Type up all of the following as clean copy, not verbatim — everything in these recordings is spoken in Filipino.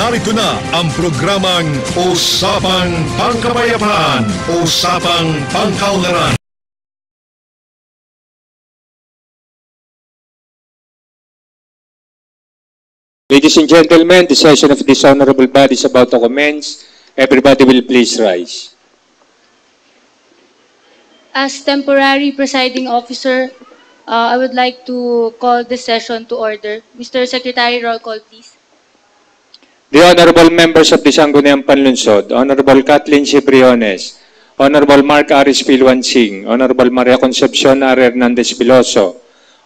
Narito na ang programang Usapang Pangkapayapaan, Usapang Pangkaunlaran. Ladies and gentlemen, the session of this honorable body is about to commence. Everybody will please rise. As temporary presiding officer, I would like to call this session to order. Mr. Secretary, roll call, please. The honorable members of the Sangguniang Panlunsod, Honorable Kathleen Cibriones, Honorable Mark Aris Pilwansing, Honorable Maria Concepcion R. Hernandez Piloso,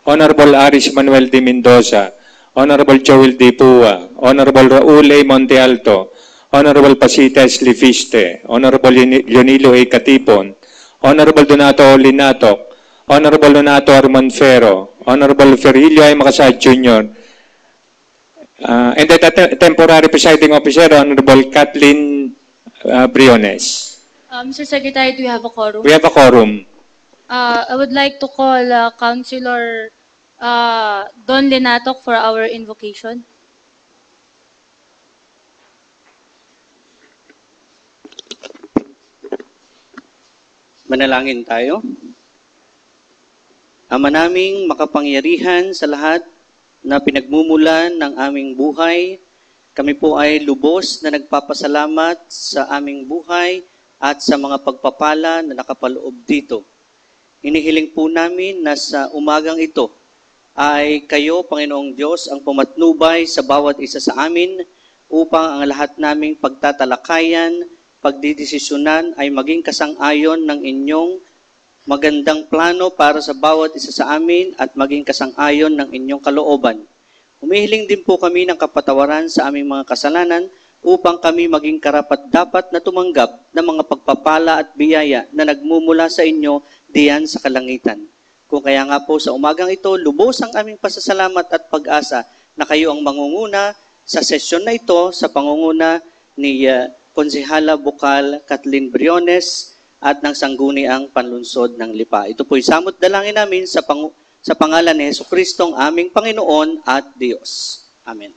Honorable Aris Manuel de Mendoza, Honorable Joel D. Pua, Honorable Raul A. Monte Alto, Honorable Pasita S. Lifiste, Honorable Leonilo A. Katipon, Honorable Donato Linatok, Honorable Donato Armonfero, Honorable Ferrilio A. Makasad Jr., and the temporary presiding officer, Honorable Kathleen Briones. Mr. Secretary, do you have a quorum? We have a quorum. I would like to call Councilor Don Linatok for our invocation. Manalangin tayo. Ama naming makapangyarihan sa lahat na pinagmumulan ng aming buhay, kami po ay lubos na nagpapasalamat sa aming buhay at sa mga pagpapala na nakapaloob dito. Inihiling po namin na sa umagang ito ay kayo, Panginoong Diyos, ang pumatnubay sa bawat isa sa amin upang ang lahat naming pagtatalakayan, pagdidesisyonan ay maging kasang-ayon ng inyong magandang plano para sa bawat isa sa amin at maging kasang-ayon ng inyong kalooban. Humihiling din po kami ng kapatawaran sa aming mga kasalanan upang kami maging karapat-dapat na tumanggap ng mga pagpapala at biyaya na nagmumula sa inyo diyan sa kalangitan. Kung kaya nga po sa umagang ito, lubos ang aming pasasalamat at pag-asa na kayo ang mangunguna sa sesyon na ito sa pangunguna ni Konsehala Bukal Kathleen Briones at ng Sangguniang Panlunsod ng Lipa. Ito po'y samot dalangin namin sa pangalan ni Jesucristo, ang aming Panginoon at Diyos. Amen.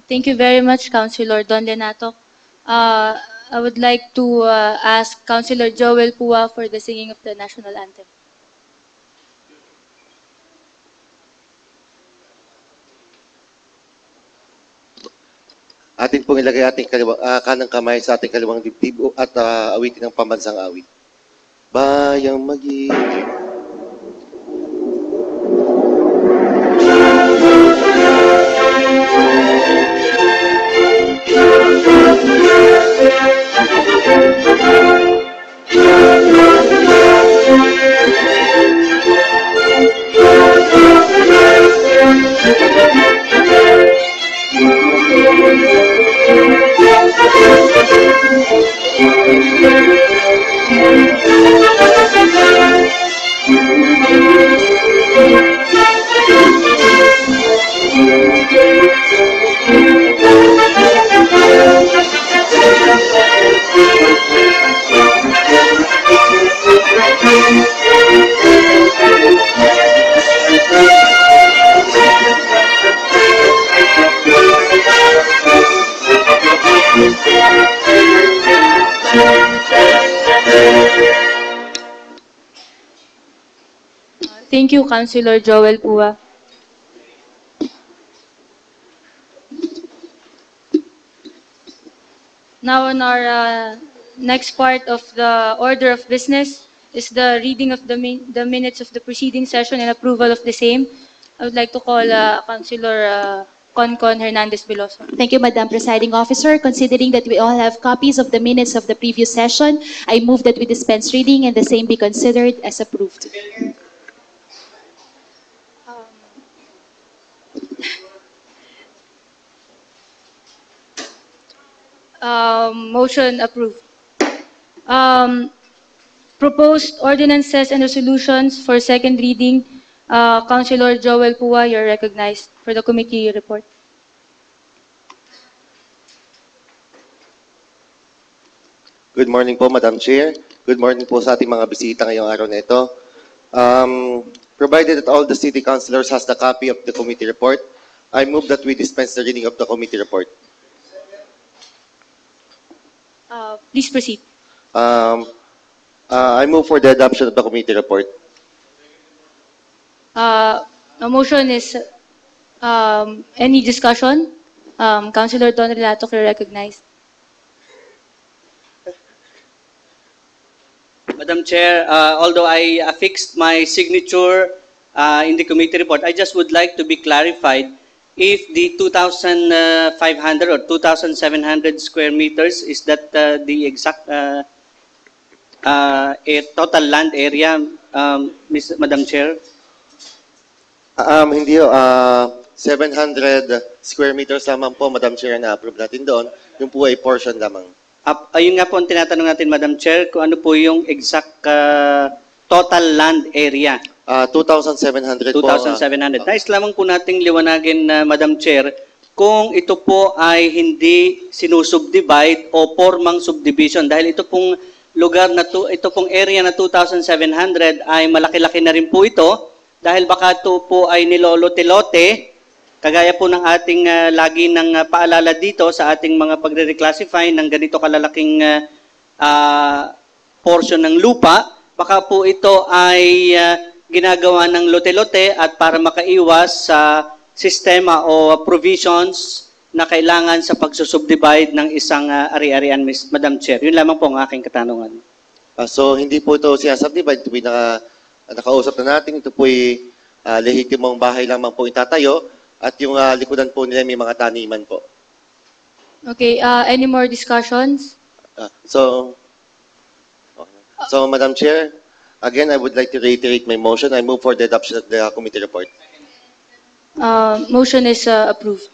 Thank you very much, Councilor Don Linatok. I would like to ask Councilor Joel Pua for the singing of the national anthem. Atin pong ilagay ating kanang kamay sa ating kaliwang dibdib at awitin ng pambansang awit. Bayang mag-ibig. Thank you, Councilor Joel Pua. Now, on our next part of the order of business is the reading of the minutes of the preceding session and approval of the same. I would like to call Councilor Concon Hernandez Piloso. Thank you, Madam Presiding Officer. Considering that we all have copies of the minutes of the previous session, I move that we dispense reading and the same be considered as approved. Motion approved. Proposed ordinances and resolutions for second reading. Councilor Joel Pua, you're recognized for the committee report. Good morning po, Madam Chair. Good morning po sa ating mga bisita ngayong araw na ito. Provided that all the city councilors has the copy of the committee report, I move that we dispense the reading of the committee report. Please proceed. I move for the adoption of the committee report. A motion is, any discussion? Councilor Don Relato, you're recognized. Madam Chair, although I affixed my signature in the committee report, I just would like to be clarified if the 2,500 or 2,700 square meters, is that the exact total land area, Madam Chair? Hindi ho, 700 square meters lamang po, Madam Chair, na approve natin doon. Yung po ay portion lamang. Ayun nga po ang tinatanong natin, Madam Chair, kung ano po yung exact total land area. 2,700 po. 2,700. Nais lamang po nating liwanagin, Madam Chair, kung ito po ay hindi sinusubdivide o formang subdivision. Dahil ito pong lugar na ito pong area na 2,700 ay malaki-laki na rin po ito. Dahil baka ito po ay nilolote-lote, kagaya po ng ating lagi ng paalala dito sa ating mga pagre-reclassify ng ganito kalalaking portion ng lupa, baka po ito ay ginagawa ng lote-lote at para makaiwas sa sistema o provisions na kailangan sa pagsusubdivide ng isang ari-arian, Madam Chair. Yun lamang po ang aking katanungan. So, hindi po ito sinasubdivide. Ito po nakausap na natin. Ito po ay lehitimong bahay lamang po itatayo. At yung likudan po nila may mga taniman po. Okay, any more discussions? So, Madam Chair, again, I would like to reiterate my motion. I move for the adoption of the committee report. Motion is approved.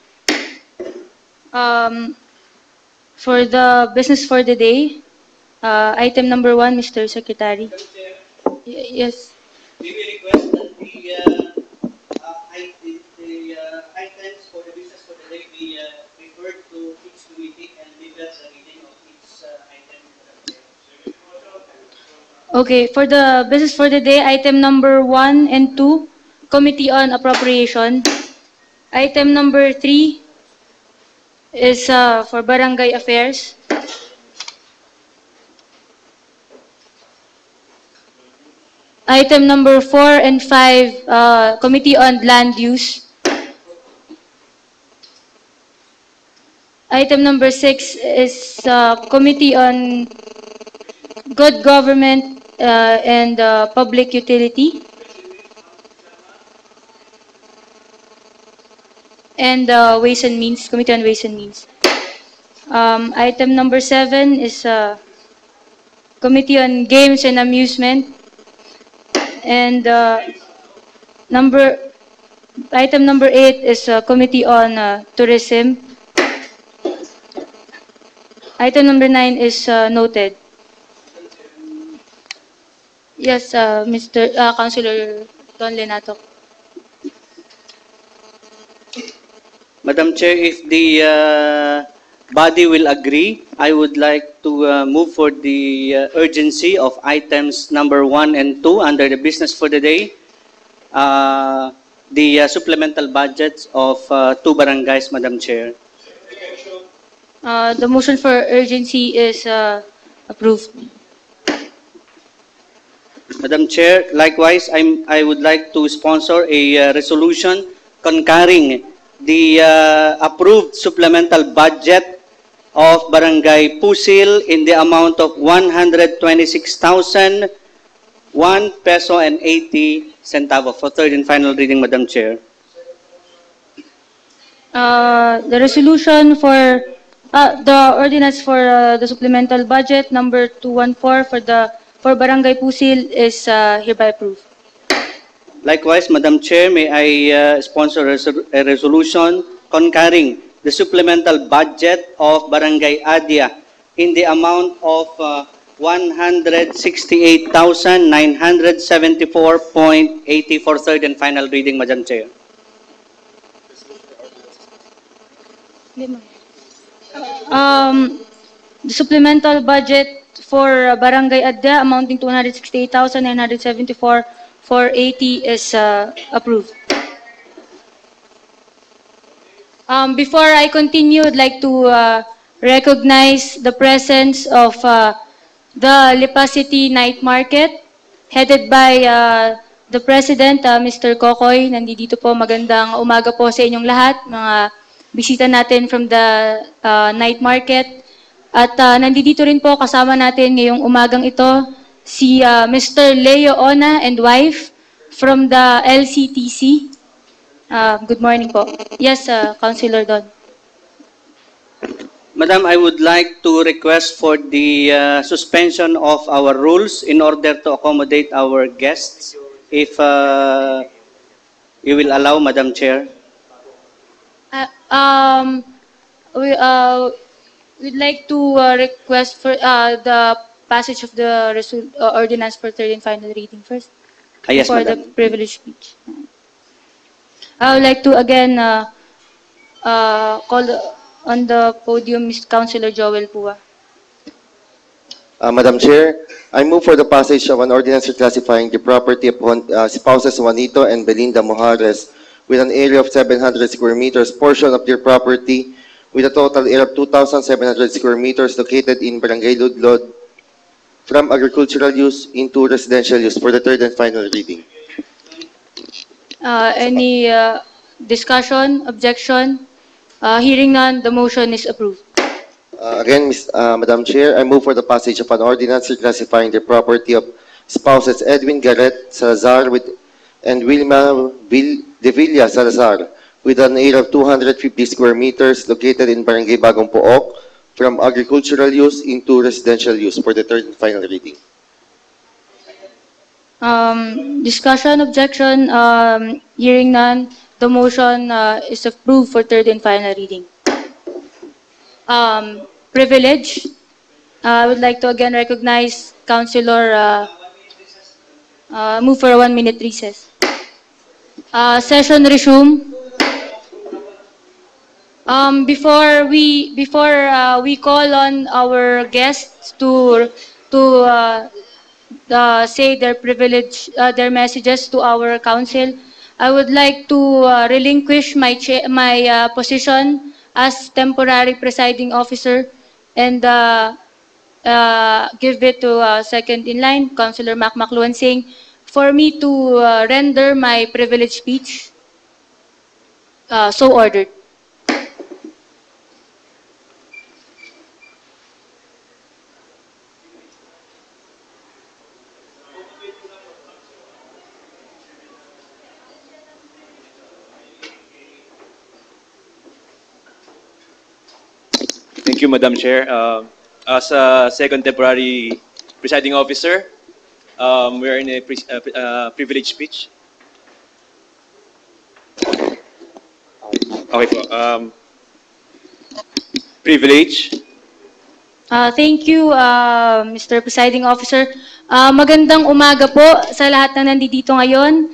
For the business for the day, item number 1, Mr. Secretary. Yes. We will request that the items for the business for the day be referred to each committee and leave us a reading of each item. Okay, for the business for the day, item number 1 and 2, Committee on Appropriation. Item number 3 is for Barangay Affairs. Item number 4 and 5, Committee on Land Use. Item number 6 is Committee on Good Government and Public Utility. And Ways and Means, Committee on Ways and Means. Item number 7 is Committee on Games and Amusement. And item number 8 is Committee on Tourism. Item number 9 is noted. Yes, Mr. Councilor Don Lenato. Madam Chair, if the body will agree, I would like to move for the urgency of items number 1 and 2 under the business for the day. The supplemental budgets of 2 barangays, Madam Chair. The motion for urgency is approved. Madam Chair, likewise, I would like to sponsor a resolution concurring the approved supplemental budget of Barangay Pusil in the amount of 126,001 peso and 80 centavos for third and final reading, Madam Chair. The resolution for the ordinance for the supplemental budget number 214 for Barangay Pusil is hereby approved. Likewise, Madam Chair, may I sponsor a resolution concurring the supplemental budget of Barangay Adia in the amount of 168,974.80 for third and final reading, Madam Chair. The supplemental budget for Barangay Adia amounting to 168,974.80 is approved. Before I continue, I'd like to recognize the presence of the Lipa City Night Market headed by the President, Mr. Kokoy. Nandito po, magandang umaga po sa inyong lahat, mga bisita natin from the night market. At nandito rin po kasama natin ngayong umagang ito si Mr. Leo Ona and wife from the LCTC. Good morning po. Yes, Councilor Don. Madam, I would like to request for the suspension of our rules in order to accommodate our guests. If you will allow, Madam Chair. We'd like to request for the passage of the ordinance for third and final reading first. Yes, For Madam. the privilege speech. I would like to again call on the podium Ms. Councilor Joel Pua. Madam Chair, I move for the passage of an ordinance reclassifying the property of spouses Juanito and Belinda Mojares with an area of 700 square meters, portion of their property with a total area of 2,700 square meters located in Barangay Ludlod from agricultural use into residential use for the third and final reading. Any discussion, objection? Hearing none, the motion is approved. Again, Madam Chair, I move for the passage of an ordinance reclassifying the property of spouses Edwin Garrett Salazar and Wilma De Villa Salazar with an area of 250 square meters located in Barangay Bagong Pook from agricultural use into residential use for the third and final reading. Discussion, objection, hearing none, the motion is approved for third and final reading. Privilege. I would like to again recognize Councilor, move for a 1-minute recess. Session resume. Before we call on our guests to say their privilege, their messages to our council, I would like to relinquish my position as temporary presiding officer and give it to second in line, Councilor Macluan Singh, for me to render my privilege speech. So ordered. Thank you, Madam Chair. As a second temporary presiding officer, we are in a privilege speech. Okay po. Privilege. Thank you, Mr. Presiding Officer. Magandang umaga po sa lahat na nandito ngayon.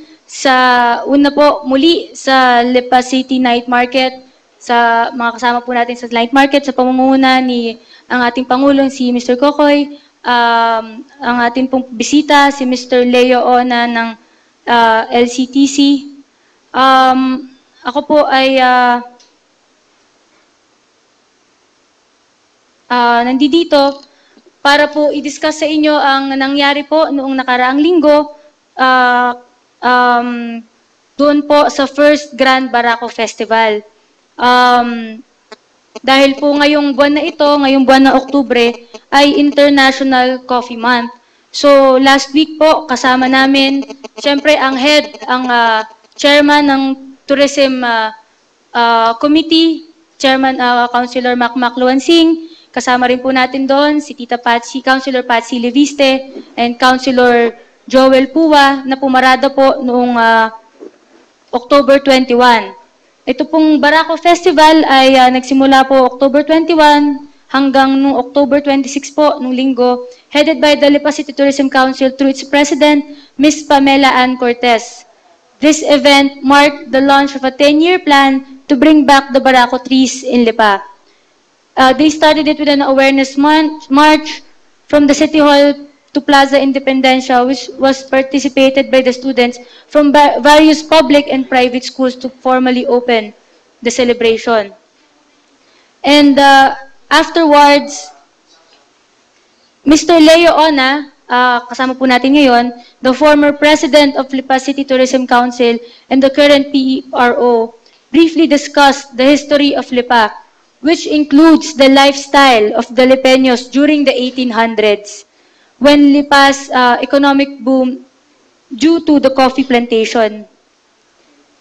Una po muli sa Lipa City Night Market, sa mga kasama po natin sa night market, sa pamumuno ni ang ating Pangulong si Mr. Kokoy, ang ating pong bisita si Mr. Leo Ona ng LCTC. Ako po ay nandito para po i-discuss sa inyo ang nangyari po noong nakaraang linggo doon po sa first Grand Barako Festival. Dahil po ngayong buwan na ito, ngayong buwan na Oktubre, ay International Coffee Month. So last week po, kasama namin, syempre ang chairman ng Tourism Committee, Chairman Councilor Macluan Singh, kasama rin po natin doon si Tita Patsy, Councilor Patsy Leviste, and Councilor Joel Pua, na pumarada po noong October 21. Ito pong Barako Festival ay nagsimula po October 21 hanggang noong October 26 po, nung linggo, headed by the Lipa City Tourism Council through its president, Ms. Pamela Ann Cortez. This event marked the launch of a 10-year plan to bring back the Barako trees in Lipa. They started it with an awareness march from the City Hall to Plaza Independencia, which was participated by the students from various public and private schools to formally open the celebration. And Afterwards, Mr. Leo Ona, kasama po natin ngayon, the former president of Lipa City Tourism Council and the current PRO, briefly discussed the history of Lipa, which includes the lifestyle of the Lipeños during the 1800s, when Lipa's economic boom due to the coffee plantation.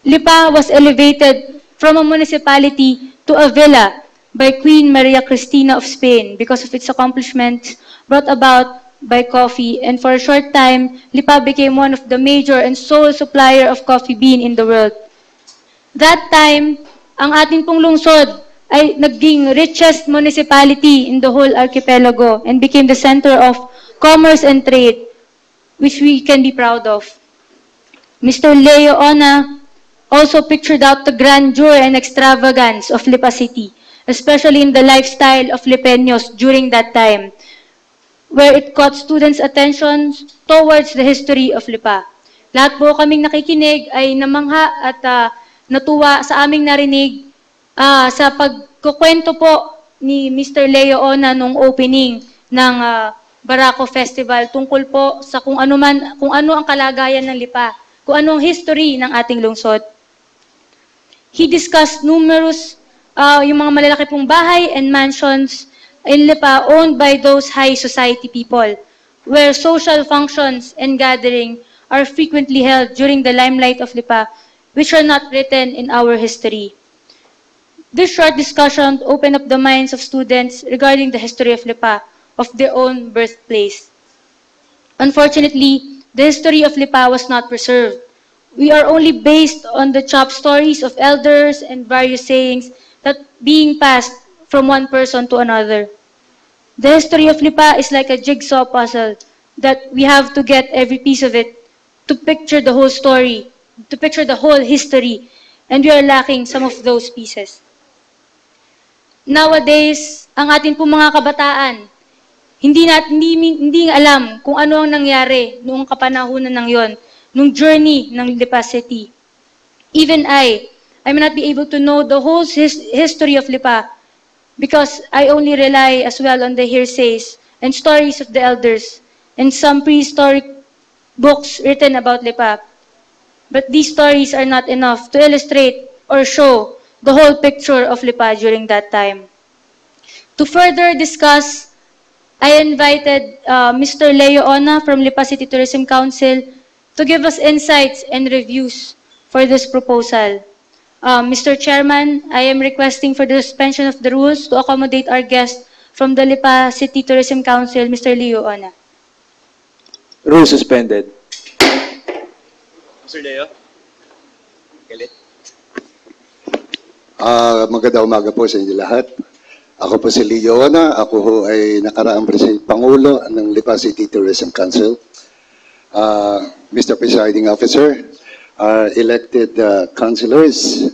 Lipa was elevated from a municipality to a villa by Queen Maria Cristina of Spain because of its accomplishments brought about by coffee, and for a short time, Lipa became one of the major and sole supplier of coffee bean in the world. That time, ang ating pong lungsod ay naging richest municipality in the whole archipelago and became the center of commerce and trade, which we can be proud of. Mr. Leo Ona also pictured out the grandeur and extravagance of Lipa City, especially in the lifestyle of Lipeños during that time, where it caught students' attention towards the history of Lipa. Lahat po kaming nakikinig ay namangha at natuwa sa aming narinig sa pagkukwento po ni Mr. Leo Ona nung opening ng Barako Festival tungkol po sa kung ano ang kalagayan ng Lipa, kung ano ang history ng ating lungsod. He discussed numerous yung mga malalaki pong bahay and mansions in Lipa owned by those high society people, where social functions and gathering are frequently held during the limelight of Lipa, which are not written in our history. This short discussion opened up the minds of students regarding the history of Lipa, of their own birthplace. Unfortunately, the history of Lipa was not preserved. We are only based on the chopped stories of elders and various sayings that being passed from one person to another. The history of Lipa is like a jigsaw puzzle that we have to get every piece of it to picture the whole story, to picture the whole history, and we are lacking some of those pieces. Nowadays, ang ating pong mga kabataan, hindi alam kung ano ang nangyari noong kapanahunan ng yon, nung journey ng Lipa City. Even I may not be able to know the whole history of Lipa because I only rely as well on the hearsays and stories of the elders and some prehistoric books written about Lipa. But these stories are not enough to illustrate or show the whole picture of Lipa during that time. To further discuss, I invited Mr. Leo Ona from Lipa City Tourism Council to give us insights and reviews for this proposal. Mr. Chairman, I am requesting for the suspension of the rules to accommodate our guest from the Lipa City Tourism Council, Mr. Leo Ona. Rule suspended. Mr. Leo? Galit? Magandang umaga po sa inyo lahat. Ako po si Leo Ona. Ako ho ay nakaraang Pangulo ng Lipa City Tourism Council. Mr. Presiding Officer, our elected councilors,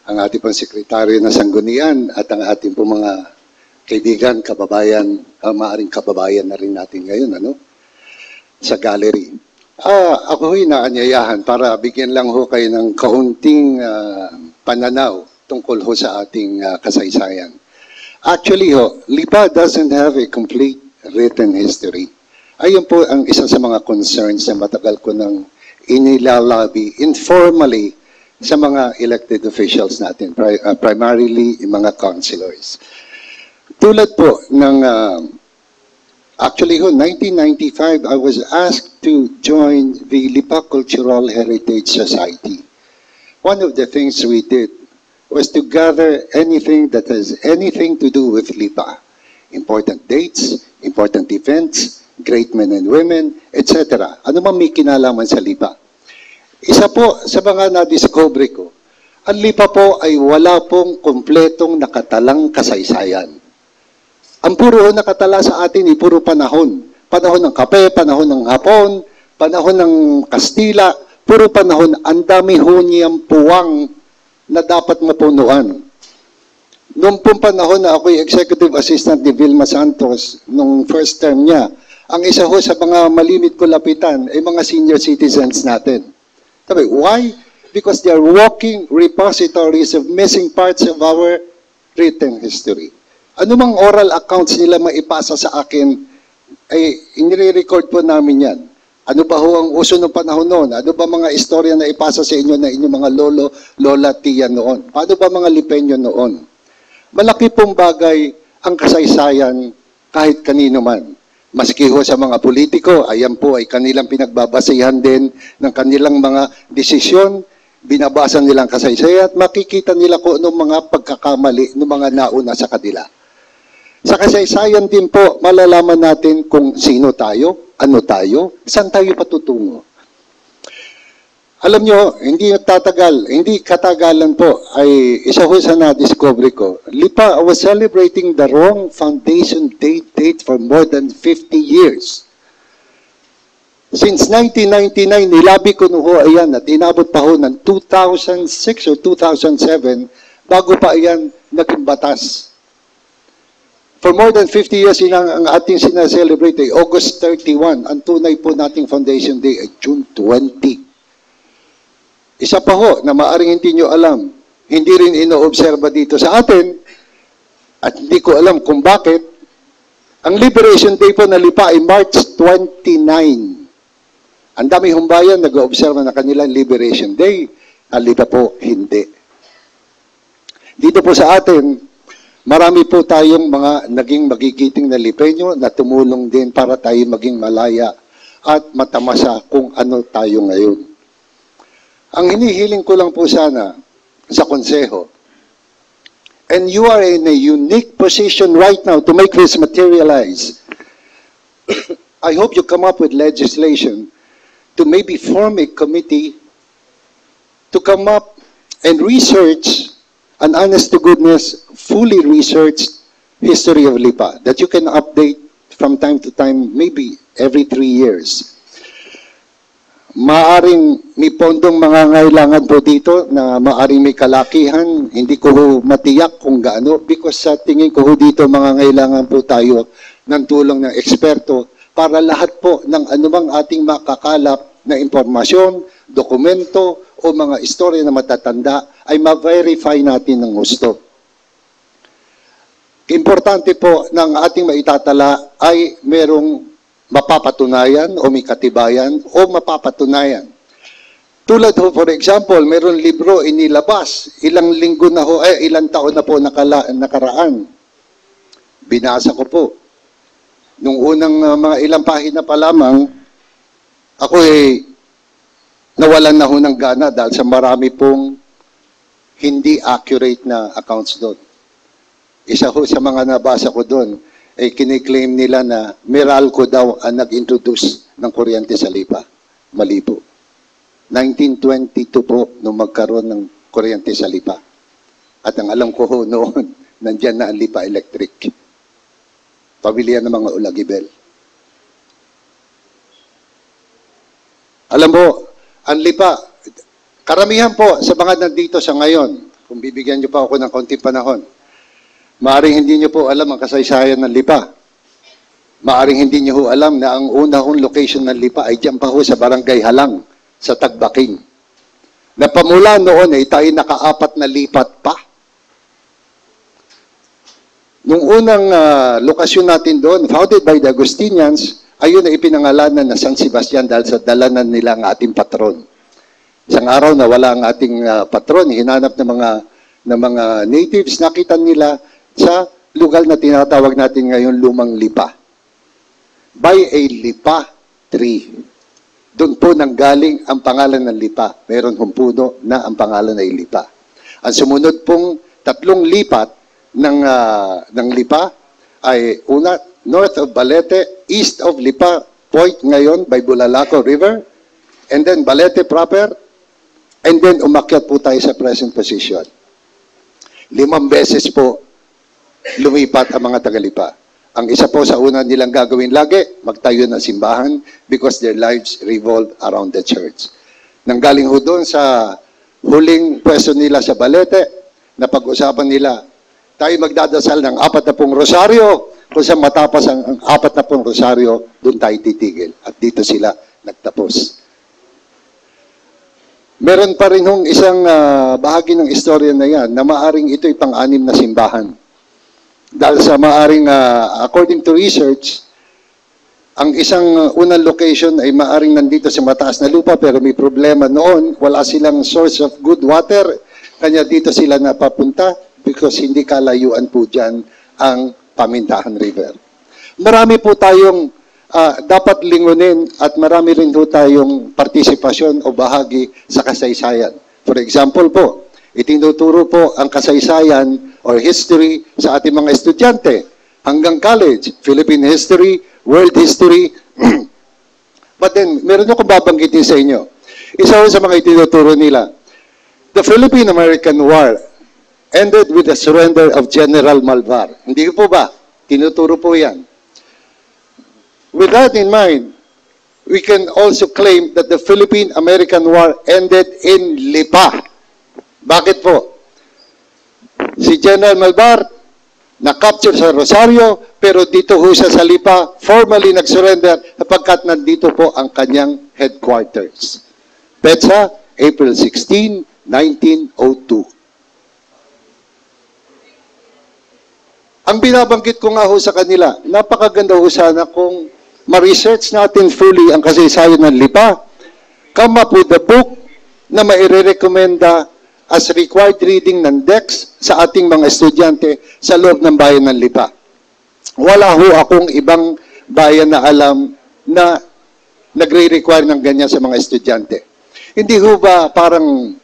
ang ating pong sekretaryo na sanggunian at ang ating pong mga kaibigan, kababayan, maaaring kababayan na rin natin ngayon, sa gallery. Ako ho'y naanyayahan para bigyan lang ho kayo ng kaunting pananaw tungkol ho sa ating kasaysayan. Actually ho, Lipa doesn't have a complete written history. Ayun po ang isa sa mga concerns na matagal ko nang inilalabi informally sa mga elected officials natin, primarily yung mga councilors. Tulad po ng, actually ho, 1995, I was asked to join the Lipa Cultural Heritage Society. One of the things we did was to gather anything that has anything to do with Lipa. Important dates, important events, great men and women, etc. Ano man may kinalaman sa Lipa. Isa po sa mga na-discover ko, ang Lipa po ay wala pong kumpletong nakatalang kasaysayan. Ang puro nakatala sa atin ay puro panahon. Panahon ng kape, panahon ng Hapon, panahon ng Kastila, puro panahon, ang dami ho niyang puwang na dapat mapunuan. Noong pong panahon na ako'y executive assistant ni Vilma Santos, nung first term niya, ang isa ho sa mga malimit ko lapitan ay mga senior citizens natin. Sabi, why? Because they are walking repositories of missing parts of our written history. Ano mang oral accounts nila maipasa sa akin, ay inire-record po namin yan. Ano ba ho ang uso ng panahon noon? Ano ba mga istorya na ipasa sa inyo na inyong mga lolo, lola, tiya noon? Paano ba mga lipenyo noon? Malaki pong bagay ang kasaysayan kahit kanino man. Maski ho sa mga politiko, ayan po ay kanilang pinagbabasihan din ng kanilang mga desisyon, binabasa nilang kasaysayan at makikita nila kung anong mga pagkakamali ng mga nauna sa kanila. Sa kasaysayan din po, malalaman natin kung sino tayo, ano tayo, saan tayo patutungo. Alam nyo, hindi katagalan po, ay isa ho sa na-discover ko. Lipa was celebrating the wrong foundation date for more than 50 years. Since 1999, nilabi ko ho ayan at inabot pa ho ng 2006 or 2007 bago pa ayan naging batas. For more than 50 years, ang ating sinaselebrate ay August 31. Ang tunay po nating Foundation Day ay June 20. Isa pa ho na maaring hindi nyo alam, hindi rin inoobserba dito sa atin, at hindi ko alam kung bakit, ang Liberation Day po na Lipa ay March 29. Ang dami humbayan nag-oobserba na kanilang Liberation Day, ang Lipa po hindi. Dito po sa atin, marami po tayong mga naging magigiting na Lipenyo na tumulong din para tayo maging malaya at matamasa kung ano tayo ngayon. Ang hinihiling ko lang po sana sa konseho, and you are in a unique position right now to make this materialize. I hope you come up with legislation to maybe form a committee to come up and research an honest-to-goodness, fully researched history of Lipa that you can update from time to time, maybe every 3 years. Maaring may pondong mangangailangan po dito na maaring may kalakihan, hindi ko matiyak kung gaano because sa tingin ko dito mangangailangan po tayo ng tulong ng eksperto para lahat po ng anumang ating makakalap na impormasyon, dokumento o mga istorya na matatanda ay ma-verify natin ng gusto. Importante po ng ating maitatala ay merong mapapatunayan o may katibayan o mapapatunayan. Tulad ho, for example, meron libro inilabas, ilang linggo na ho, ilang taon na po nakaraan. Binasa ko po. Nung unang mga ilang pahina pa lamang, ako nawalan na ho ng gana dahil sa marami pong hindi accurate na accounts doon. Isa ho sa mga nabasa ko doon, ay kiniklaim nila na Meralco daw ang nag-introduce ng kuryente sa Lipa. Mali po. 1922 po nung magkaroon ng kuryente sa Lipa. At ang alam ko ho noon, nandyan na ang Lipa Electric. Pamilya ng mga Ulagibel. Alam mo, ang Lipa, karamihan po sa mga nandito sa ngayon, kung bibigyan niyo pa ako ng konting panahon, maaring hindi niyo po alam ang kasaysayan ng Lipa. Maaring hindi niyo ho alam na ang una hong location ng Lipa ay dyan pa ho sa Barangay Halang, sa Tagbaking. Na pamula noon ay tayo nakaapat na lipat pa. Nung unang lokasyon natin doon, founded by the Agustinians, ayun na ipinangalanan na San Sebastian dahil sa dalanan nila ang ating patron. Isang araw na wala ang ating patron, hinanap ng mga natives, nakita nila sa lugar na tinatawag natin ngayon Lumang Lipa. By a Lipa tree. Doon po nanggaling ang pangalan ng Lipa. Meron hong puno na ang pangalan ay Lipa. Ang sumunod pong 3 lipat ng Lipa ay una, north of Balete, east of Lipa Point ngayon by Bulalaco River, and then Balete proper, and then umakyat po tayo sa present position. 5 beses po lumipat ang mga taga-Lipa. Ang isa po sa una nilang gagawin lagi, magtayo ng simbahan because their lives revolve around the church. Nanggaling ho doon sa huling pwesto nila sa Balete, na pag-usapan nila, tayo magdadasal ng 40 rosaryo, kung saan matapos ang 40 rosaryo, doon tayo titigil. At dito sila nagtapos. Meron pa rin hong isang bahagi ng istorya na yan na maaring ito'y pang-anim na simbahan. dahil sa maaring, according to research, ang isang unang location ay maaring nandito sa mataas na lupa pero may problema noon, wala silang source of good water, kanya dito sila napapunta because hindi kalayuan po dyan ang Pamintahan River. Marami po tayong dapat lingunin at marami rin po tayong partisipasyon o bahagi sa kasaysayan. For example po, itinuturo po ang kasaysayan or history sa ating mga estudyante hanggang college, Philippine history, world history. But then, meron akong babanggitin sa inyo. Isa sa mga itinuturo nila. The Philippine-American War ended with the surrender of General Malvar. Hindi po ba? Tinuturo po yan. With that in mind, we can also claim that the Philippine-American War ended in Lipa. Bakit po? Si General Malvar na-capture sa Rosario, pero dito ho siya sa Lipa, formally nag-surrender sapagkat nandito po ang kanyang headquarters. Petsa, April 16, 1902. Ang binabanggit ko nga ho sa kanila, napakaganda ho sana kung ma-research natin fully ang kasaysayan ng Lipa, come up with a book na maire-recommenda as required reading ng DEX sa ating mga estudyante sa loob ng bayan ng Lipa. Wala ho akong ibang bayan na alam na nagre-require ng ganyan sa mga estudyante. Hindi ho ba parang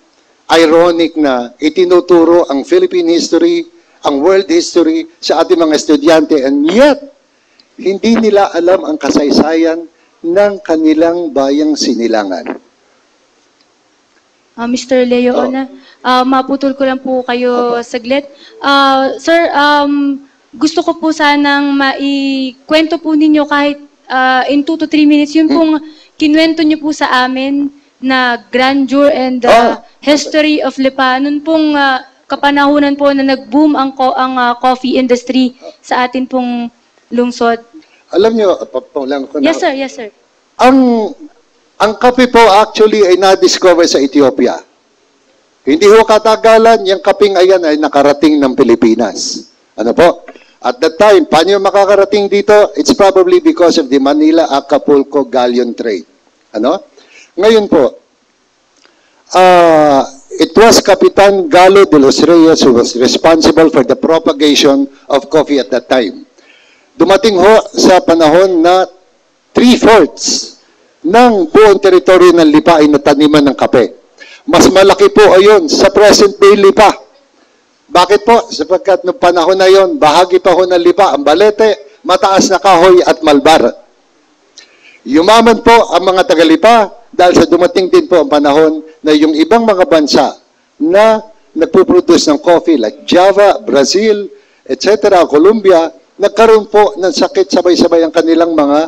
ironic na itinuturo ang Philippine history, ang world history sa ating mga estudyante and yet, hindi nila alam ang kasaysayan ng kanilang bayang sinilangan. Mr. Leo Ona, maputol ko lang po kayo saglit. Sir, gusto ko po sanang maikwento po ninyo kahit in 2 to 3 minutes, yun pong kinwento nyo po sa amin na grandeur and history of Lipa. Nun pong kapanahunan po na nag-boom ang coffee industry sa atin pong lungsod. Alam nyo, Yes, sir. Yes, sir. Ang kape po actually ay na-discover sa Ethiopia. Hindi ho katagalan, yung kaping ayan ay nakarating ng Pilipinas. Ano po? At that time, paano makakarating dito? It's probably because of the Manila-Acapulco galleon trade. Ano? Ngayon po, it was Capitan Galo de los Reyes who was responsible for the propagation of coffee at that time. Dumating ho sa panahon na 3/4 ng buong teritoryo ng Lipa ay nataniman ng kape. Mas malaki po ayon sa present day Lipa. Bakit po? Sapagkat noong panahon na yon, bahagi pa ho ng Lipa, ang Balete, mataas na kahoy at malbar. Yumaman po ang mga taga-Lipa dahil sa dumating din po ang panahon na yung ibang mga bansa na nagpuproduce ng coffee like Java, Brazil, etc., Colombia, nagkaroon po ng sakit sabay-sabay ang kanilang mga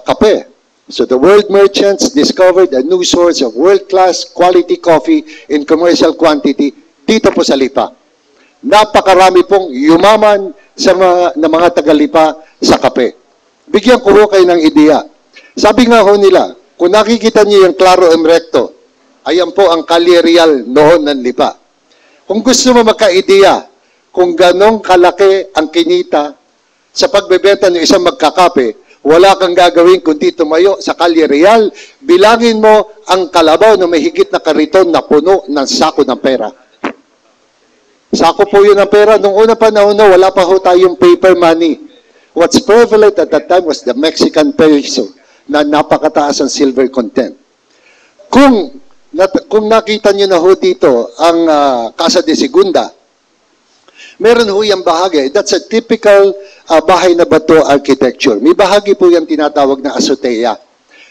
kape. So the world merchants discovered a new source of world-class quality coffee in commercial quantity dito po sa Lipa. Napakarami pong yumaman sa mga taga-Lipa sa kape. Bigyan ko ho kayo ng ideya. Sabi nga ho nila, kung nakikita niyo yung Claro M. Recto, ayan po ang Calle Real noon ng Lipa. Kung gusto mo magka-ideya kung ganong kalaki ang kinita sa pagbebenta ng isang magkakape, wala kang gagawin kundi tumayo sa Calle Real, bilangin mo ang kalabaw na may higit na kariton na puno ng sako ng pera. Sako po yun ng pera. Noong unang panahon na wala pa ho tayong paper money. What's prevalent at that time was the Mexican peso na napakataas ang silver content. Kung nakita nyo na ho dito ang Casa de Segunda, meron ho yung bahagi. That's a typical bahay na bato architecture. May bahagi po yung tinatawag na azotea.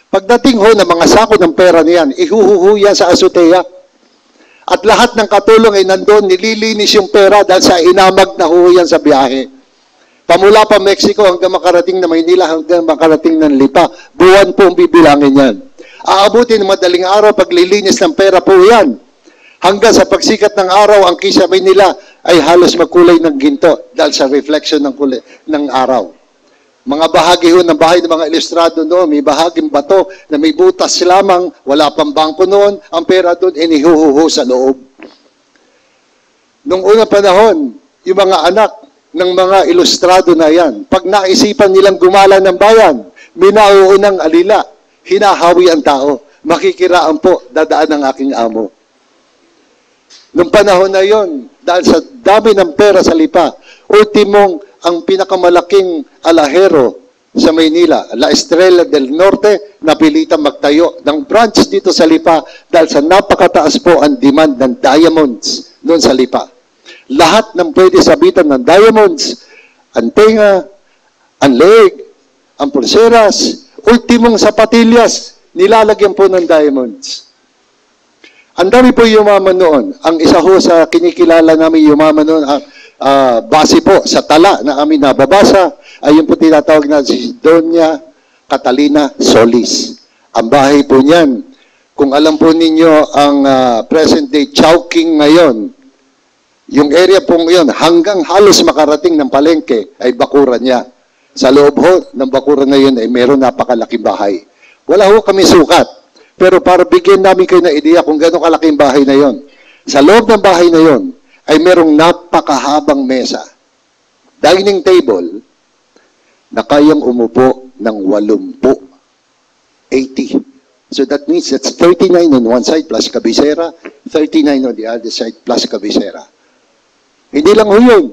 Pagdating ho ng mga sako ng pera niyan, ihuhuhu yan sa azotea. At lahat ng katulong ay nandun, nililinis yung pera dahil sa inamag na ho yan sa biyahe. Pamula pa Mexico hanggang makarating na Maynila, hanggang makarating ng Lipa, buwan po ang bibilangin yan. Aabutin ng madaling araw, paglilinis ng pera po yan. Hanggang sa pagsikat ng araw, ang kisabay nila ay halos magkulay ng ginto dahil sa reflection ng kulay ng araw. Mga bahagi ho ng bahay ng mga ilustrado noon, may bahaging bato na may butas lamang, wala pang bangko noon, ang pera doon inihuhuho sa loob. Nung unang panahon, yung mga anak, ng mga ilustrado na yan. Pag naisipan nilang gumala ng bayan, minauunang alila, hinahawi ang tao, makikiraan po, dadaan ang aking amo. Noong panahon na yon, dahil sa dami ng pera sa Lipa, ultimong ang pinakamalaking alahero sa Maynila, La Estrella del Norte, napilitan magtayo ng branch dito sa Lipa dahil sa napakataas po ang demand ng diamonds doon sa Lipa. Lahat ng pwede sabitan ng diamonds, ang tenga, ang leeg, ang pulseras, ultimong sapatillas, nilalagyan po ng diamonds. Ang dami po yumaman noon. Ang isa ho sa kinikilala namin yumaman noon, base po sa tala na kami nababasa, ay yung po tinatawag na si Doña Catalina Solis. Ang bahay po niyan, kung alam po ninyo ang present day Chowking ngayon, yung area po ngayon, hanggang halos makarating ng palengke, ay bakuran niya. Sa loob ho ng bakuran na yun, ay meron napakalaking bahay. Wala ho kami sukat. Pero para bigyan namin kayo na ideya kung gano'ng kalaking bahay na yon. Sa loob ng bahay na yon, ay merong napakahabang mesa. Dining table na kayang umupo ng 80. 80. So that means that's 39 on one side plus kabisera, 39 on the other side plus kabisera. Hindi lang ho yun.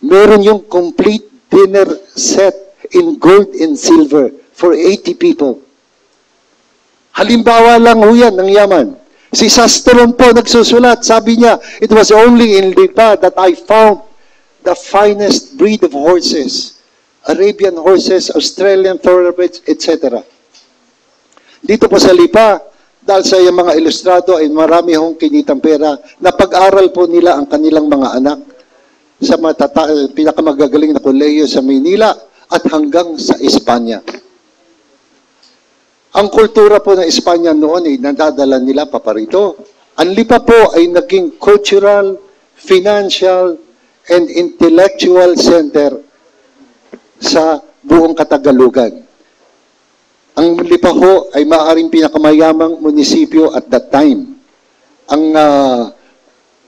Meron yung complete dinner set in gold and silver for 80 people. Halimbawa lang ho yan ng yaman. Si Sastron po nagsusulat, sabi niya, it was only in Lipa that I found the finest breed of horses. Arabian horses, Australian thoroughbreds, etc. Dito po sa Lipa, dahil sa yung mga ilustrado ay marami hong kinitang pera na pag-aral po nila ang kanilang mga anak sa pinakamagagaling na kolehiyo sa Maynila at hanggang sa Espanya. Ang kultura po ng Espanya noon ay nadadala nila paparito. Ang Lipa po ay naging cultural, financial, and intellectual center sa buong Katagalugan. Ang Lipa ho ay maaaring pinakamayamang munisipyo at that time.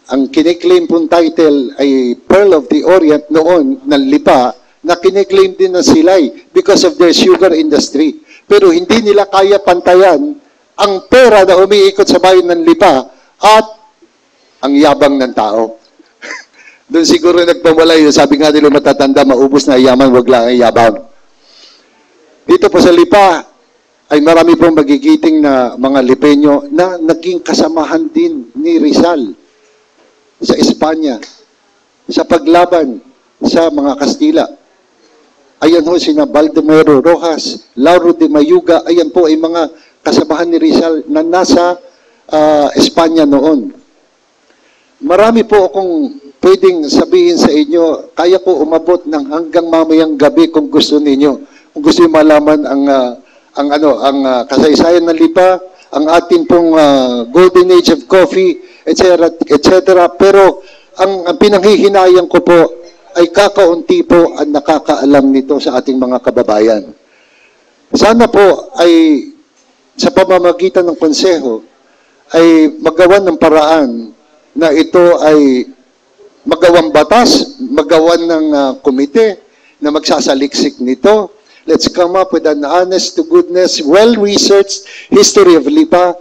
Ang kiniklaim pong title ay Pearl of the Orient noon ng Lipa na kiniklaim din ng Silay because of their sugar industry. Pero hindi nila kaya pantayan ang pera na umiikot sa bayan ng Lipa at ang yabang ng tao. Doon siguro nagpamalayo, sabi nga nila matatanda, maubos na yaman, wag lang ang yabang. Dito po sa Lipa, ay marami pong magigiting na mga Lipeño na naging kasamahan din ni Rizal sa Espanya, sa paglaban sa mga Kastila. Ayan ho, sina Baldomero Rojas, Lauro de Mayuga, ayan po ay mga kasamahan ni Rizal na nasa Espanya noon. Marami po akong pwedeng sabihin sa inyo, kaya ko umabot ng hanggang mamayang gabi kung gusto ninyo. Kung gusto niyo malaman ang kasaysayan ng Lipa, ang ating pong golden age of coffee, etc., etc. Pero ang pinanghihinayang ko po ay kakaunti po ang nakakaalam nito sa ating mga kababayan. Sana po ay sa pamamagitan ng konseho ay magawan ng paraan na ito ay magawang batas, magawan ng komite na magsasaliksik nito. Let's come up with an honest to goodness, well-researched history of Lipa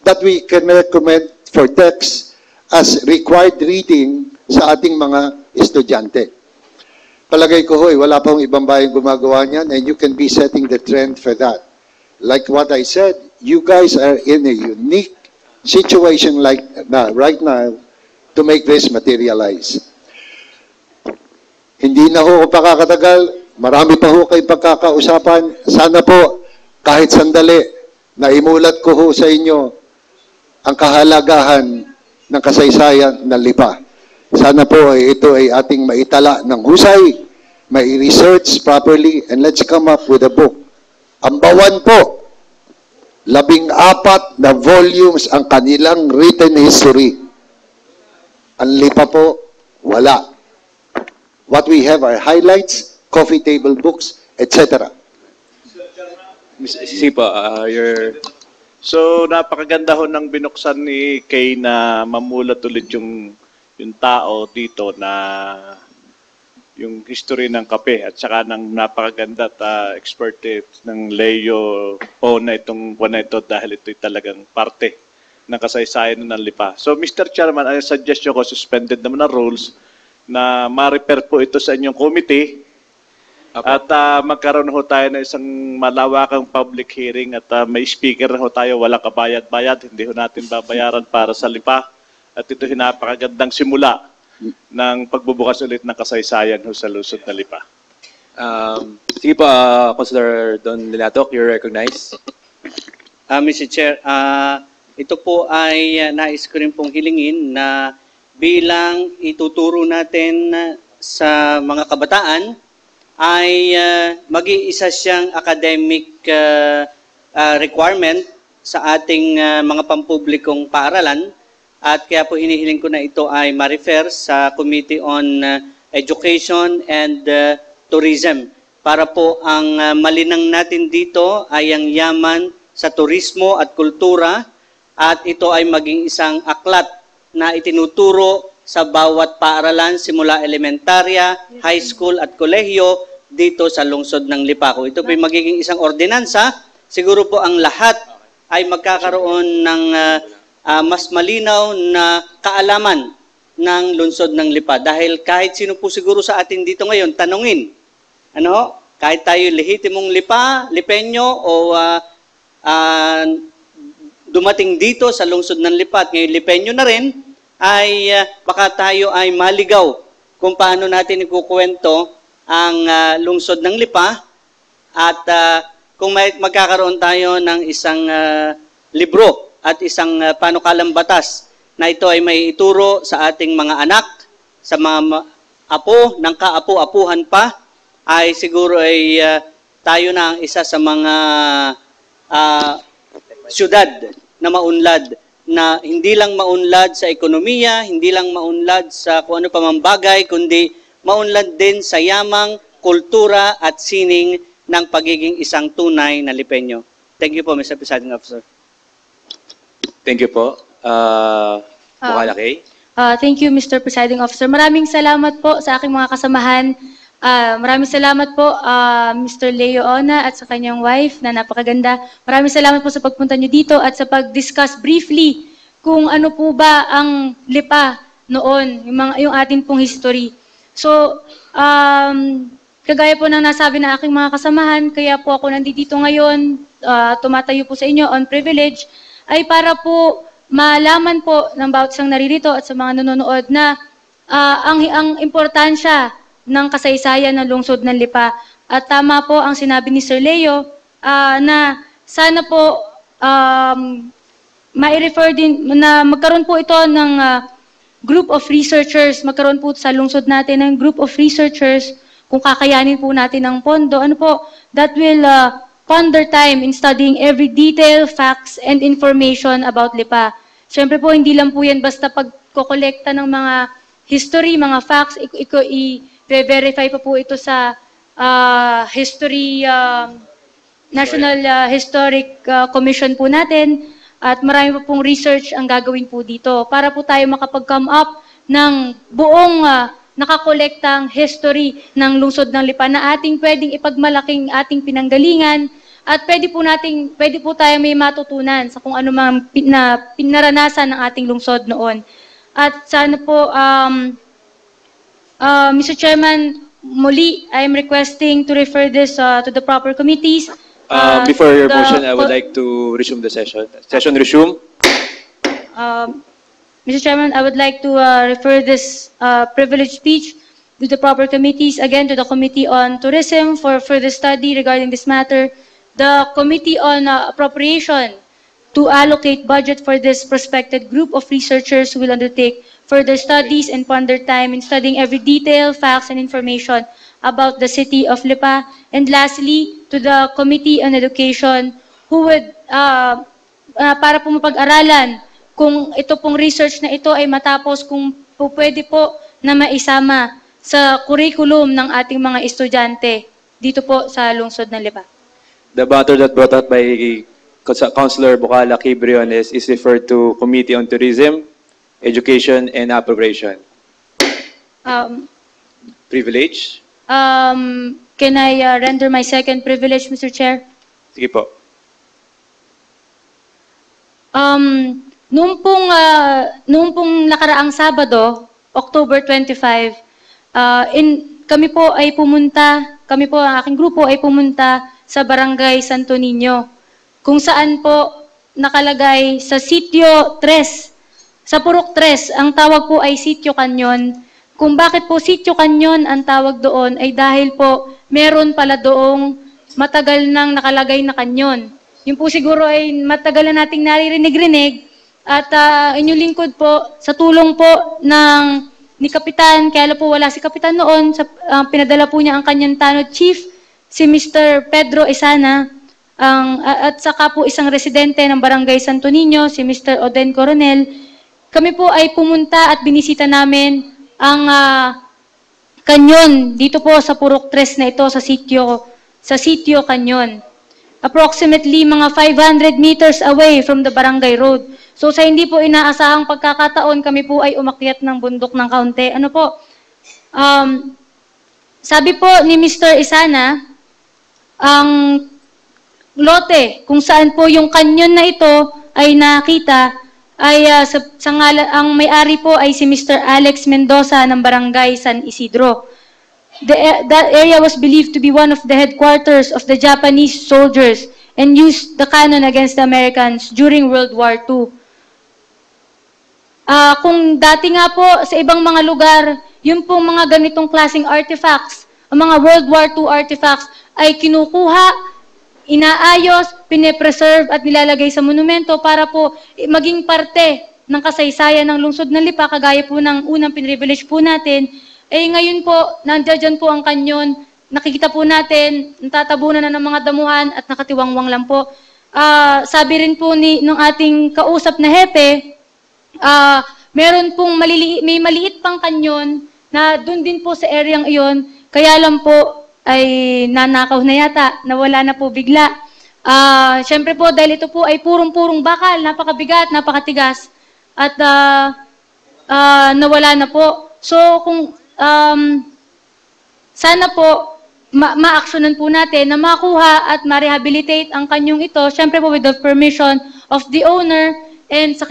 that we can recommend for text as required reading sa ating mga estudyante. Palagay ko hoy, wala pang ibang bayan gumagawa niyan and you can be setting the trend for that. Like what I said, you guys are in a unique situation right now to make this materialize. Hindi na ho pakakatagal, marami pa ho kayong pagkakausapan. Sana po, kahit sandali, naimulat ko ho sa inyo ang kahalagahan ng kasaysayan ng Lipa. Sana po ito ay ating maitala ng husay, may research properly, and let's come up with a book. Ang Bawan po, 14 na volumes ang kanilang written history. Ang Lipa po, wala. What we have are highlights, coffee table books, etc. So, napakaganda ho ng binuksan ni Kay na mamulat ulit yung tao dito na yung history ng kape at saka ng napakaganda at expertise ng Leo po na itong buwan na ito dahil ito'y talagang parte ng kasaysayan ng Lipa. So Mr. Chairman, ay suggestion ko suspended naman na rules na ma-refer po ito sa inyong committee at magkaroon ho tayo ng isang malawakang public hearing at may speaker na ho tayo, walang kabayad-bayad, hindi ho natin babayaran para sa Lipa at ito napakagandang simula ng pagbubukas ulit ng kasaysayan ho sa lungsod na Lipa. Sige po, Councilor Don Lilatok, you're recognized. Mr. Chair, ito po ay nais ko rin pong hilingin na bilang ituturo natin sa mga kabataan ay mag-iisa siyang academic requirement sa ating mga pampublikong paaralan. At kaya po hinihiling ko na ito ay ma-refer sa Committee on Education and Tourism para po ang malinang natin dito ay ang yaman sa turismo at kultura at ito ay maging isang aklat na itinuturo sa bawat paaralan simula elementarya, high school at kolehiyo dito sa lungsod ng Lipa. Kung ito po ay magiging isang ordinansa, siguro po ang lahat ay magkakaroon ng mas malinaw na kaalaman ng lungsod ng Lipa. Dahil kahit sino po siguro sa atin dito ngayon, tanungin, kahit tayo lehitimong Lipenyo o dumating dito sa lungsod ng Lipa at ngayon Lipenyo na rin, ay baka tayo ay maligaw kung paano natin ikukwento ang lungsod ng Lipa at kung magkakaroon tayo ng isang libro at isang panukalang batas na ito ay may ituro sa ating mga anak, sa mga apo, ng kaapu-apuhan pa, ay siguro ay tayo na ang isa sa mga syudad na maunlad, na hindi lang maunlad sa ekonomiya, hindi lang maunlad sa kung ano pa mang bagay, kundi maunlad din sa yamang kultura at sining ng pagiging isang tunay na Lipenyo. Thank you po, Mr. Presiding Officer. Thank you po. Bukala Kay. Thank you, Mr. Presiding Officer. Maraming salamat po sa aking mga kasamahan. Maraming salamat po, Mr. Leo Ona at sa kanyang wife na napakaganda. Maraming salamat po sa pagpunta niyo dito at sa pag-discuss briefly kung ano po ba ang Lipa noon, yung atin pong history. So, kagaya po ng nasabi na aking mga kasamahan, kaya po ako nandito ngayon, tumatayo po sa inyo on privilege, ay para po malaman po ng bawat isang naririto at sa mga nanonood na ang importansya ng kasaysayan ng lungsod ng Lipa. At tama po ang sinabi ni Sir Leo na sana po ma-refer din na magkaroon po ito ng group of researchers, magkaroon po sa lungsod natin ng group of researchers kung kakayanin po natin ng pondo. Ano po, that will ponder time in studying every detail, facts, and information about Lipa. Siyempre po, hindi lang po yan basta pagkokolekta ng mga history, mga facts, i-verify pa po ito sa history, National Historic Commission po natin, at marami po pong research ang gagawin po dito para po tayo makapag-come up ng buong nakakolektang history ng lungsod ng Lipa na ating pwedeng ipagmalaking ating pinanggalingan at pwede po tayo may matutunan sa kung ano mang pinaranasan ng ating lungsod noon. At sana po, Mr. Chairman, muli, I am requesting to refer this to the proper committees. Before your motion, I would like to resume the session. Session resume. Mr. Chairman, I would like to refer this privileged speech to the proper committees, again to the Committee on Tourism for further study regarding this matter, the Committee on Appropriation to allocate budget for this prospective group of researchers who will undertake further studies and ponder time in studying every detail, facts, and information about the city of Lipa. And lastly, to the Committee on Education who would, para po mapag-aralan kung ito pong research na ito ay matapos, kung po pwede po na maisama sa curriculum ng ating mga estudyante dito po sa lungsod ng Lipa. The matter that brought out by Councilor Bukala Kay Briones is referred to Committee on Tourism, Education, and Appropriation. privilege. Can I render my second privilege, Mr. Chair? Sige po. Noong pong nakaraang Sabado, October 25, kami po, ang aking grupo ay pumunta sa Barangay Santo Niño, kung saan po nakalagay sa Sitio 3, sa Purok 3, ang tawag po ay Sitio Canyon. Kung bakit po Sitio Canyon ang tawag doon ay dahil po meron pala doong matagal nang nakalagay na kanyon. Yun po siguro ay matagal na nating naririnig-rinig at inyong lingkod po sa tulong po ni Kapitan, kaya po wala si Kapitan noon, pinadala po niya ang kanyang tanod chief, si Mr. Pedro Isana, at saka po isang residente ng Barangay Santo Niño, si Mr. Oden Coronel. Kami po ay pumunta at binisita namin ang kanyon dito po sa Purok 3 na ito sa Sitio Canyon. Approximately mga 500 meters away from the barangay road. So sa hindi po inaasahang pagkakataon, kami po ay umakyat ng bundok ng kaunti. Ano po? Sabi po ni Mr. Isana, ang lote kung saan po yung kanyon na ito ay nakita ay ang may-ari po ay si Mr. Alex Mendoza ng Barangay San Isidro. That area was believed to be one of the headquarters of the Japanese soldiers and used the cannon against the Americans during World War II. Kung dati nga po sa ibang mga lugar, yung pong mga ganitong klaseng artifacts, ang mga World War II artifacts ay kinukuha, inaayos, pine-preserve at nilalagay sa monumento para po maging parte ng kasaysayan ng lungsod ng Lipa, kagaya po ng unang pinrivilege po natin. Ngayon po, nandiyan po ang kanyon, nakikita po natin, natatabunan na ng mga damuhan at nakatiwangwang lang po. Sabi rin po ng ating kausap na hepe, meron pong may maliit pang kanyon na doon din po sa areang iyon, kaya lang po ay nanakaw na yata, nawala na po bigla. Siyempre po, dahil ito po ay purong-purong bakal, napakabigat, napakatigas, at nawala na po. So, kung sana po, ma-actionan po natin na makuha at ma-rehabilitate ang kanyong ito, siyempre po with the permission of the owner and sa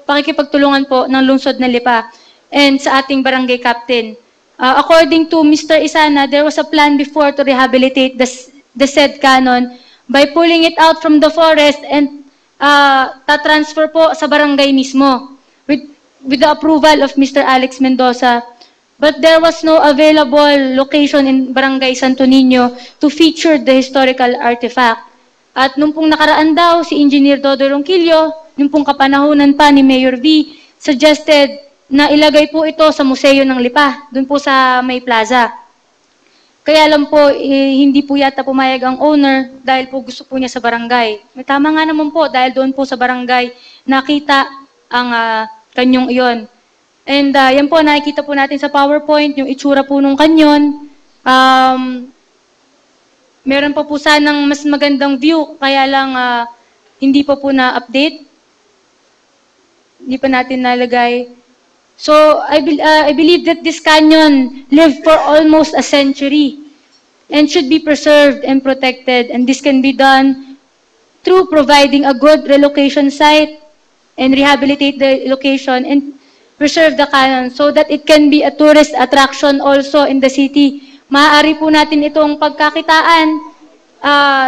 pakikipagtulungan po ng lungsod ng Lipa and sa ating barangay captain. According to Mr. Isana, there was a plan before to rehabilitate the said cannon by pulling it out from the forest and ta-transfer po sa barangay mismo with the approval of Mr. Alex Mendoza. But there was no available location in Barangay Santo Niño to feature the historical artifact. At nung pong nakaraan daw, si Engineer Dodo Ronquillo, nung pong kapanahunan pa ni Mayor V, suggested na ilagay po ito sa Museo ng Lipa, dun po sa May Plaza. Kaya lang po, hindi po yata pumayag ang owner dahil po gusto po niya sa barangay. May tama nga naman po dahil doon po sa barangay nakita ang kanyong iyon. And yan po, nakikita po natin sa PowerPoint, yung itsura po nung kanyon. Meron pa po sanang mas magandang view, kaya lang hindi pa po na-update. Hindi pa natin nalagay. So, I believe that this canyon lived for almost a century and should be preserved and protected. And this can be done through providing a good relocation site and rehabilitate the location and preserve the canyon so that it can be a tourist attraction also in the city. Maaari po natin itong pagkakitaan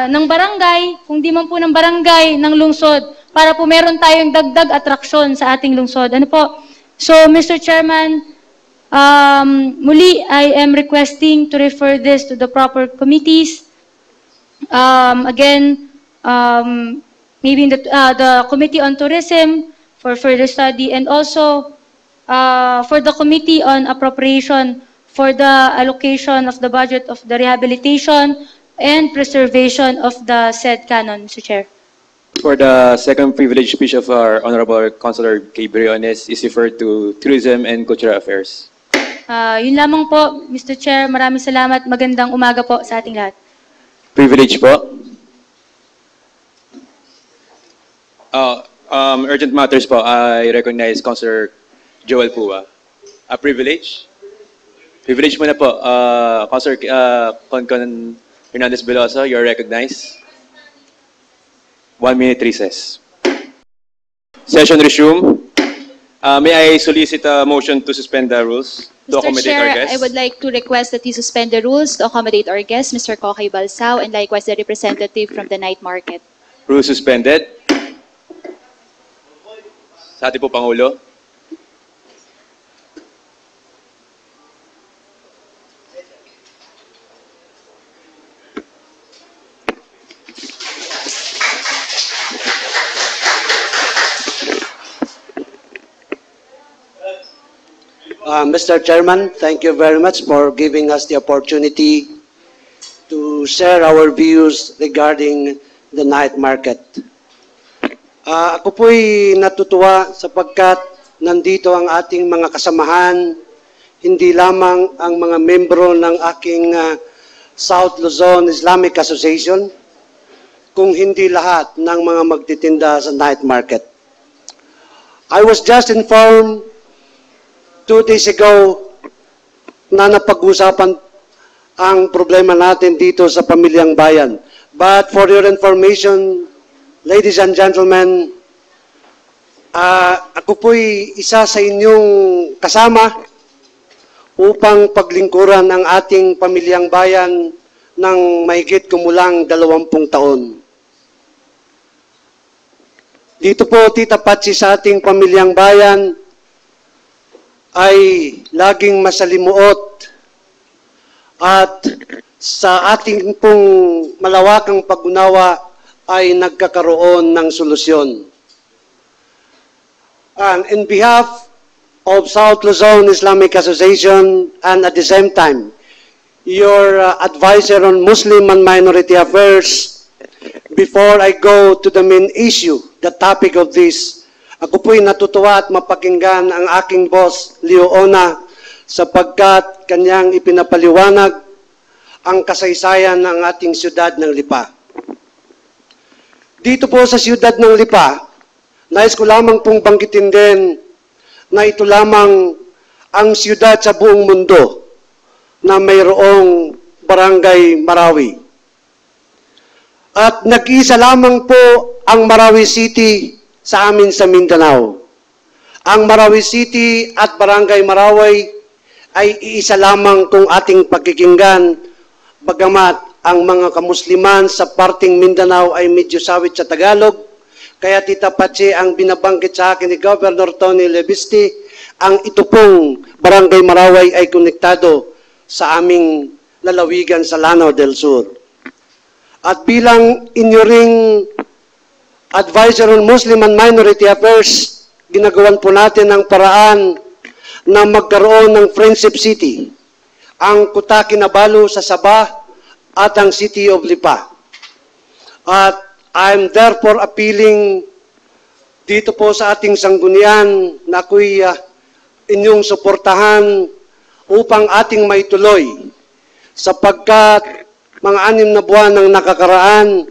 ng barangay, kung di man po ng barangay, ng lungsod, para po meron tayong dagdag atraksyon sa ating lungsod. Ano po? So, Mr. Chairman, muli, I am requesting to refer this to the proper committees. Again, maybe in the Committee on Tourism for further study, and also for the Committee on Appropriation for the allocation of the budget of the rehabilitation and preservation of the said canon, Mr. Chair. For the second privilege speech of our Honorable Councilor Kay Briones is referred to Tourism and Cultural Affairs. Yun lamang po, Mr. Chair. Maraming salamat. Magandang umaga po sa ating lahat. Privilege po. Urgent matters po. I recognize Councilor Joel Pua. A privilege. Privilege mo na po. Councilor Concon Hernandez Veloso, you're recognized. 1 minute recess. Session resume. May I solicit a motion to suspend the rules to Mr. accommodate our Chair, guests? I would like to request that you suspend the rules to accommodate our guest, Mr. Kokay Balsao, and likewise the representative from the night market. Rules suspended. Sa ating po Pangulo. Mr. Chairman, thank you very much for giving us the opportunity to share our views regarding the night market. Ako po'y natutuwa sapagkat nandito ang ating mga kasamahan, hindi lamang ang mga membro ng aking South Luzon Islamic Association, kung hindi lahat ng mga magtitinda sa night market. I was just informed 2 days ago na napag-usapan ang problema natin dito sa Pamilyang Bayan. But for your information, ladies and gentlemen, ako po'y isa sa inyong kasama upang paglingkuran ang ating Pamilyang Bayan ng mahigit kumulang 20 taon. Dito po, Tita Patsy, sa ating Pamilyang Bayan, ay laging masalimuot at sa ating pong malawakang pag-unawa ay nagkakaroon ng solusyon. And in behalf of South Luzon Islamic Association and at the same time, your advisor on Muslim and Minority Affairs, before I go to the main issue, the topic of this, ako po'y natutuwa at mapakinggan ang aking boss, Leo Ona, sapagkat kanyang ipinapaliwanag ang kasaysayan ng ating siyudad ng Lipa. Dito po sa siyudad ng Lipa, nais ko lamang pong banggitin din na ito lamang ang siyudad sa buong mundo na mayroong barangay Marawi. At nag-iisa lamang po ang Marawi City sa amin sa Mindanao. Ang Marawi City at Barangay Maraway ay iisa lamang kung ating pakikinggan, bagamat ang mga kamusliman sa parting Mindanao ay medyo sawit sa Tagalog. Kaya Tita Patsy, ang binabanggit sa akin ni Governor Tony Levisti, ang ito pong Barangay Maraway ay konektado sa aming lalawigan sa Lanao del Sur. At bilang inyo ring Advisor on Muslim and Minority Affairs, ginagawan po natin ang paraan na magkaroon ng Friendship City, ang Kuta Kinabalu sa Sabah at ang City of Lipa. At I'm therefore appealing dito po sa ating sanggunian na ako'y inyong suportahan upang ating maituloy sapagkat mga 6 na buwan ng nakakaraan,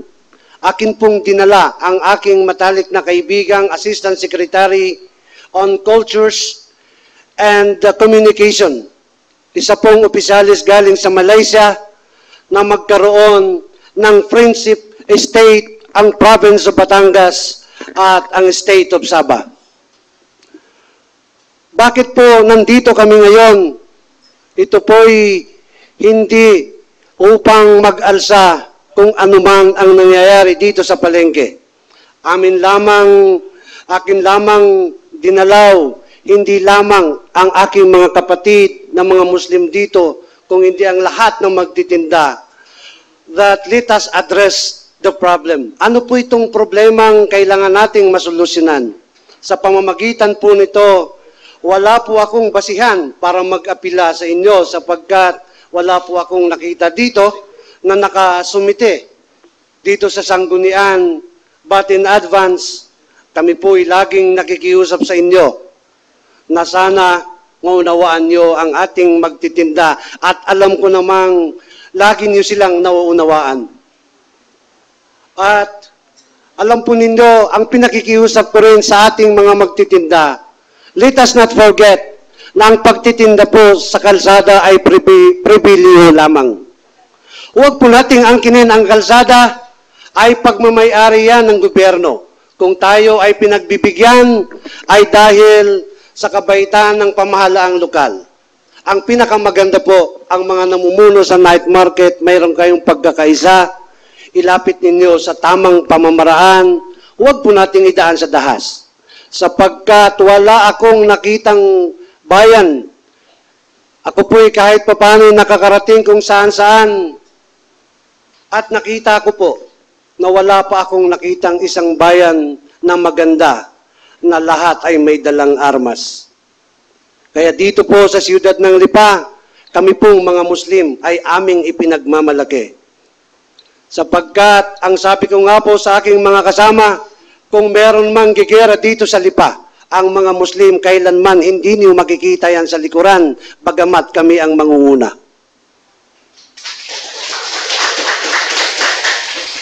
akin pong dinala ang aking matalik na kaibigang Assistant Secretary on Cultures and Communication. Isa pong opisyalis galing sa Malaysia na magkaroon ng Friendship State ang Province of Batangas at ang State of Sabah. Bakit po nandito kami ngayon? Ito po'y hindi upang mag-alsa kung anumang ang nangyayari dito sa palengke. Akin lamang dinalaw, hindi lamang ang aking mga kapatid na mga Muslim dito, kung hindi ang lahat ng magtitinda, that let us address the problem. Ano po itong problemang kailangan nating masolusyonan? Sa pamamagitan po nito, wala po akong basihan para mag-apila sa inyo sapagkat wala po akong nakita dito na nakasumite dito sa sanggunian, but in advance, kami po'y laging nakikiusap sa inyo na sana maunawaan nyo ang ating magtitinda at alam ko namang lagi nyo silang nauunawaan. At alam po ninyo, ang pinakikiusap ko rin sa ating mga magtitinda, let us not forget na ang pagtitinda po sa kalsada ay pribilehyo lamang. Huwag po nating angkinin ang kalsada ay pagmamayari yan ng gobyerno. Kung tayo ay pinagbibigyan ay dahil sa kabaitan ng pamahalaang lokal. Ang pinakamaganda po, ang mga namumuno sa night market, mayroon kayong pagkakaisa, ilapit ninyo sa tamang pamamaraan, huwag po nating idaan sa dahas. Sapagkat wala akong nakitang bayan, ako po'y kahit papaano nakakarating kung saan-saan, at nakita ko po na wala pa akong nakitang isang bayan na maganda na lahat ay may dalang armas. Kaya dito po sa siyudad ng Lipa, kami pong mga Muslim ay aming ipinagmamalaki. Sapagkat ang sabi ko nga po sa aking mga kasama, kung meron mang gigera dito sa Lipa, ang mga Muslim kailanman hindi niyo makikita yan sa likuran, bagamat kami ang mangunguna.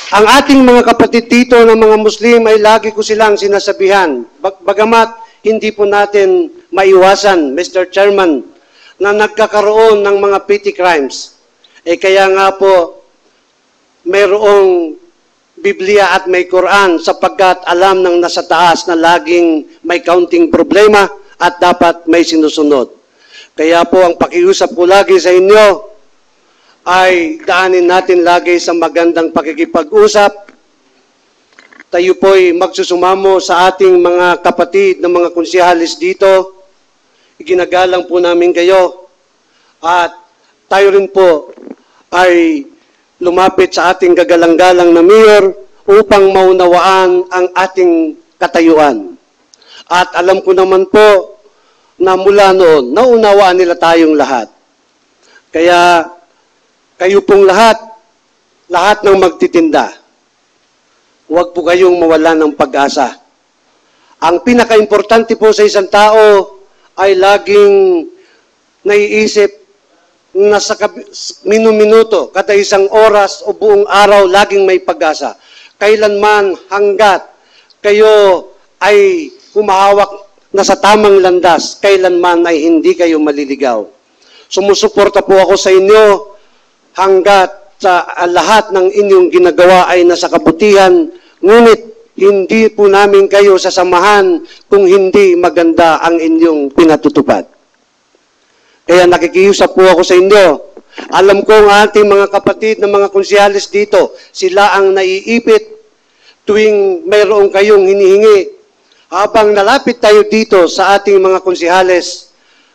Ang ating mga kapatid dito ng mga Muslim ay lagi ko silang sinasabihan, bagamat hindi po natin maiwasan, Mr. Chairman, na nagkakaroon ng mga petty crimes. Kaya nga po, mayroong Biblia at may Quran sapagkat alam ng nasa taas na laging may counting problema at dapat may sinusunod. Kaya po ang pakiusap ko lagi sa inyo ay daanin natin lagi sa magandang pakikipag-usap. Tayo po'y magsusumamo sa ating mga kapatid ng mga konsehalis dito. Iginagalang po namin kayo. At tayo rin po ay lumapit sa ating gagalang-galang na mayor upang maunawaan ang ating katayuan. At alam ko naman po na mula noon, naunawaan nila tayong lahat. Kaya kayo pong lahat ng magtitinda, huwag po kayong mawala ng pag-asa. Ang pinaka-importante po sa isang tao ay laging naiisip na sa minuto, kada isang oras o buong araw, laging may pag-asa. Kailanman hanggat kayo ay humahawak na sa tamang landas, kailanman ay hindi kayo maliligaw. Sumusuporta po ako sa inyo hanggat sa lahat ng inyong ginagawa ay nasa kabutihan, ngunit hindi po namin kayo sasamahan kung hindi maganda ang inyong pinatutupad. Kaya nakikiusap po ako sa inyo. Alam ko ang ating mga kapatid na mga konsehalis dito, sila ang naiipit tuwing mayroong kayong hinihingi. Habang nalapit tayo dito sa ating mga konsehalis,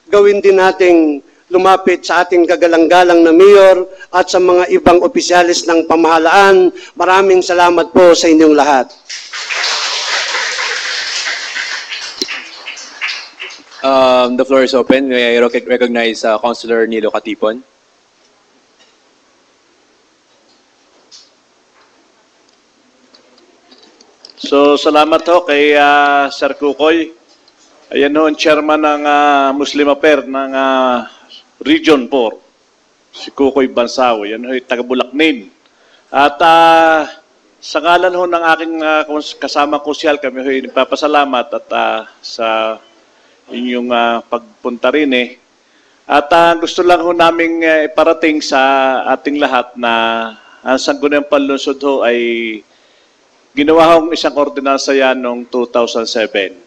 gawin din nating lumapit sa ating kagalang-galang na mayor at sa mga ibang opisyalis ng pamahalaan. Maraming salamat po sa inyong lahat. The floor is open. May I recognize Councilor Nilo Katipon. So, salamat ho kay Sir Kukoy. Ayan ho, ang chairman ng Muslim Affair ng Region 4, si Kukoy Bansaw. Yan ho, taga-Bulaknin. At sa ngalan ho ng aking kasama konsyal, kami ho nagpapasalamat at sa inyong pagpunta rin At gusto lang ho namin iparating sa ating lahat na ang Sangguniang Panlunsod ho ay ginawa hong isang ordinansa yan noong 2007.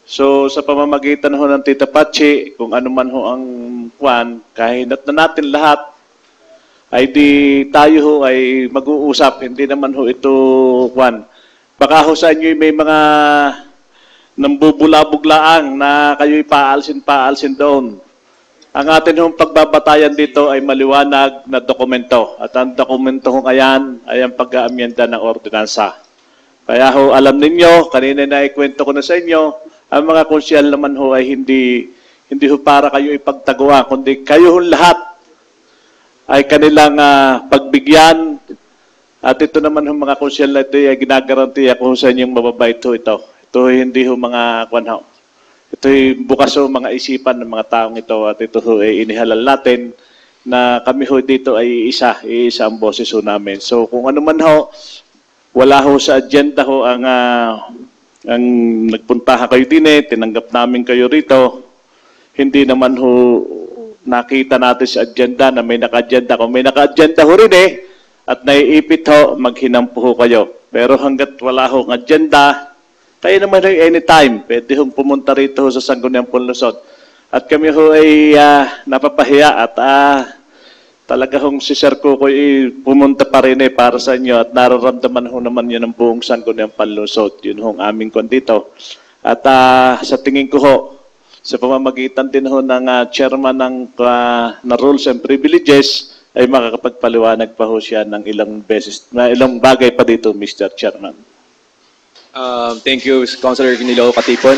So sa pamamagitan ho ng Tita Pachi, kung ano man ho ang kwan, kahit na natin lahat, ay di tayo ho ay mag-uusap, hindi naman ho ito kwan. Baka ho sa inyo may mga nambubula-buglaang na kayo'y paalsin doon. Ang atin hong pagbabatayan dito ay maliwanag na dokumento. At ang dokumento hong ayan ay ang pag-aamyenda ng ordinansa. Kaya ho, alam ninyo, kanina na ikwento ko na sa inyo, ang mga konsyal naman ho ay hindi ho para kayo ipagtaguan, kundi kayo ho lahat ay kanilang pagbigyan. At ito naman ho mga konsyal na ito ay ginagarantiya ko sa inyong mababait ho ito. Ito hindi ho mga kwan ho. Ito'y bukas ho mga isipan ng mga taong ito at ito ho ay inihalal natin na kami ho dito ay isa ang boses ho namin. So kung ano man ho, wala ho sa agenda ho ang nagpunta kayo din tinanggap namin kayo rito. hindi naman ho nakita natin sa agenda na may naka-agenda. Kung may naka-agenda ho rin at naiipit ho, maghinampo ho kayo. Pero hanggat wala ho ng agenda, tayo naman rin anytime, pwede hong pumunta rito ho sa Sangguniang Panlunsod. At kami ho ay napapahiya at talaga hong si Sir Kuko pumunta pa rin para sa inyo at nararamdaman ho naman yun ng buong Sangguniang Panlunsod. Yun hong aming kondito. At sa tingin ko ho, sa pamamagitan din ho ng chairman ng na Rules and Privileges, ay makakapagpaliwanag pa ho siya ng ilang bagay pa dito, Mr. Chairman. Thank you, Councilor Nilo Katipon.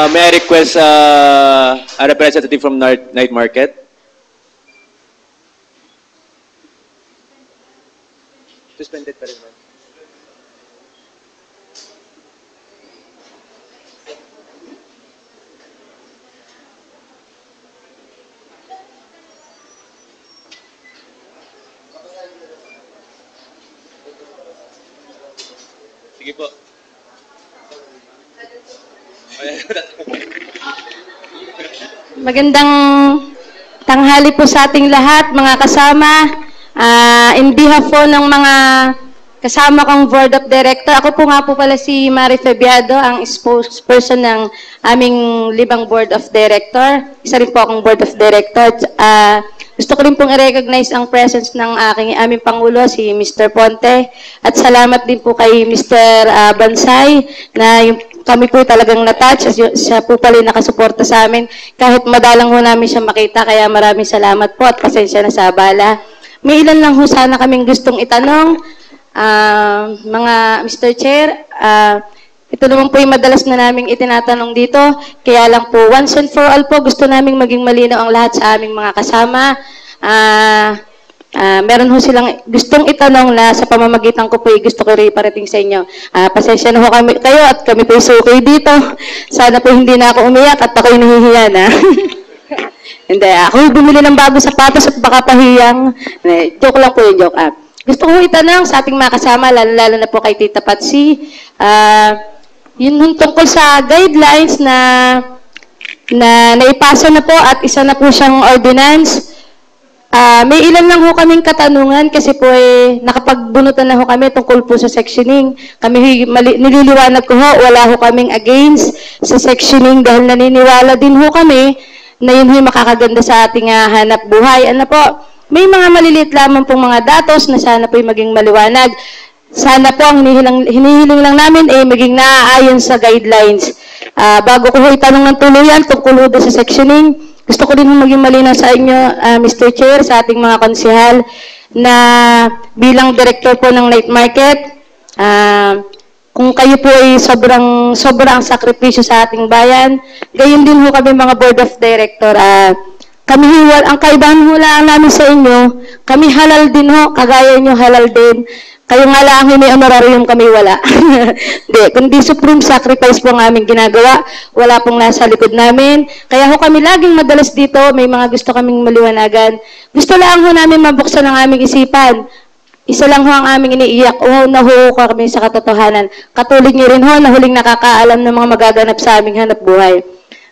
May I request a representative from Night Market? Suspended pa rin ba? Sige po. Magandang tanghali po sa ating lahat, mga kasama. In behalf po ng mga kasama kong Board of Director, ako po nga po pala si Mari Febiado, ang spokesperson ng aming libang Board of Director. Isa rin po akong Board of Director. Gusto ko rin pong i-recognize ang presence ng aming Pangulo, si Mr. Ponte. At salamat din po kay Mr. Bansay na kami po talagang na-touch. Siya po pala nakasuporta sa amin. Kahit madalang ho namin siya makita, kaya maraming salamat po at pasensya na sa abala. May ilan lang ho sana kaming gustong itanong. Mga Mr. Chair, ito naman po yung madalas na naming itinatanong dito. Kaya lang po, once and for all po, gusto naming maging malinaw ang lahat sa aming mga kasama. Meron ho silang gustong itanong na sa pamamagitan ko po, gusto ko rin iparating sa inyo. Pasensya na ho kayo at kami po suki dito. Sana po hindi na ako umiyak at ako'y nahihiya na. Hindi, ako bumili ng bagong sapatos at baka pahiyang. Joke lang po yung joke. Gusto ko itanong sa ating mga kasama, lalo na po kay Tita Patsy. Yun tungkol sa guidelines na naipasa na po at isa na po siyang ordinance. May ilan lang ho kaming katanungan kasi po nakapagbunutan na ho kami tungkol po sa sectioning. Kami nililiwanag ko ho, wala ho kaming against sa sectioning dahil naniniwala din ho kami na yun ho makakaganda sa ating hanap buhay. Ano po, may mga maliliit lamang pong mga datos na sana po maging maliwanag. Sana po ang hinihiling lang namin maging naaayon sa guidelines. Bago ko itanong ng tuluyan tungkol sa sectioning, gusto ko din maging malinaw sa inyo, Mr. Chair, sa ating mga konsehal, na bilang director po ng Night Market, kung kayo po ay sobrang sakripisyo sa ating bayan, gayon din ho kami mga Board of Director. Ang kaibahan ho lang namin sa inyo, kami halal din ho, kagaya nyo halal din. Kayo nga lang may honorarium, kami wala. Kundi supreme sacrifice po ang aming ginagawa. Wala pong nasa likod namin. Kaya ho kami laging madalas dito, may mga gusto kaming maliwanagan. Gusto lang ho namin mabuksan ang aming isipan. Isa lang ho ang aming iniiyak. Nahuho kami sa katotohanan. Katulad niyo rin ho na huling nakakaalam ng mga magaganap sa aming hanap buhay.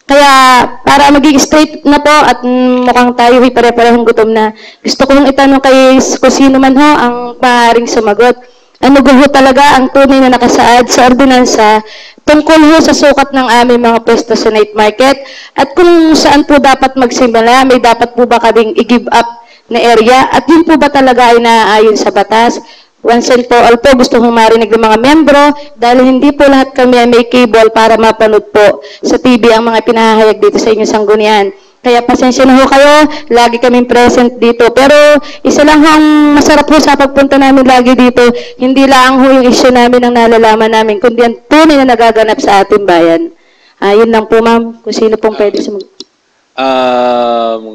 Kaya, para maging straight na po at mukhang tayo ay pare-parehong gutom na, gusto kong itanong kay kung sino man ho ang maaaring sumagot. Ano ho talaga ang tunay na nakasaad sa ordinansa tungkol ho sa sukat ng aming mga pwesto sa Night Market at kung saan po dapat magsimula, may dapat po ba kaming i-give up na area at yun po ba talaga ay naaayon sa batas? Once and for all po, gusto kong marinig ng mga membro dahil hindi po lahat kami ay may cable para mapanood po sa TV ang mga pinahahayag dito sa inyong sanggunian. Kaya pasensya na ho kayo, lagi kaming present dito. Pero isa lang ang masarap ho sa pagpunta namin lagi dito, hindi lang ho yung issue namin ang nalalaman namin, kundi ang tunay na nagaganap sa ating bayan. Yun lang po ma'am, kung sino pong pwede sumagot.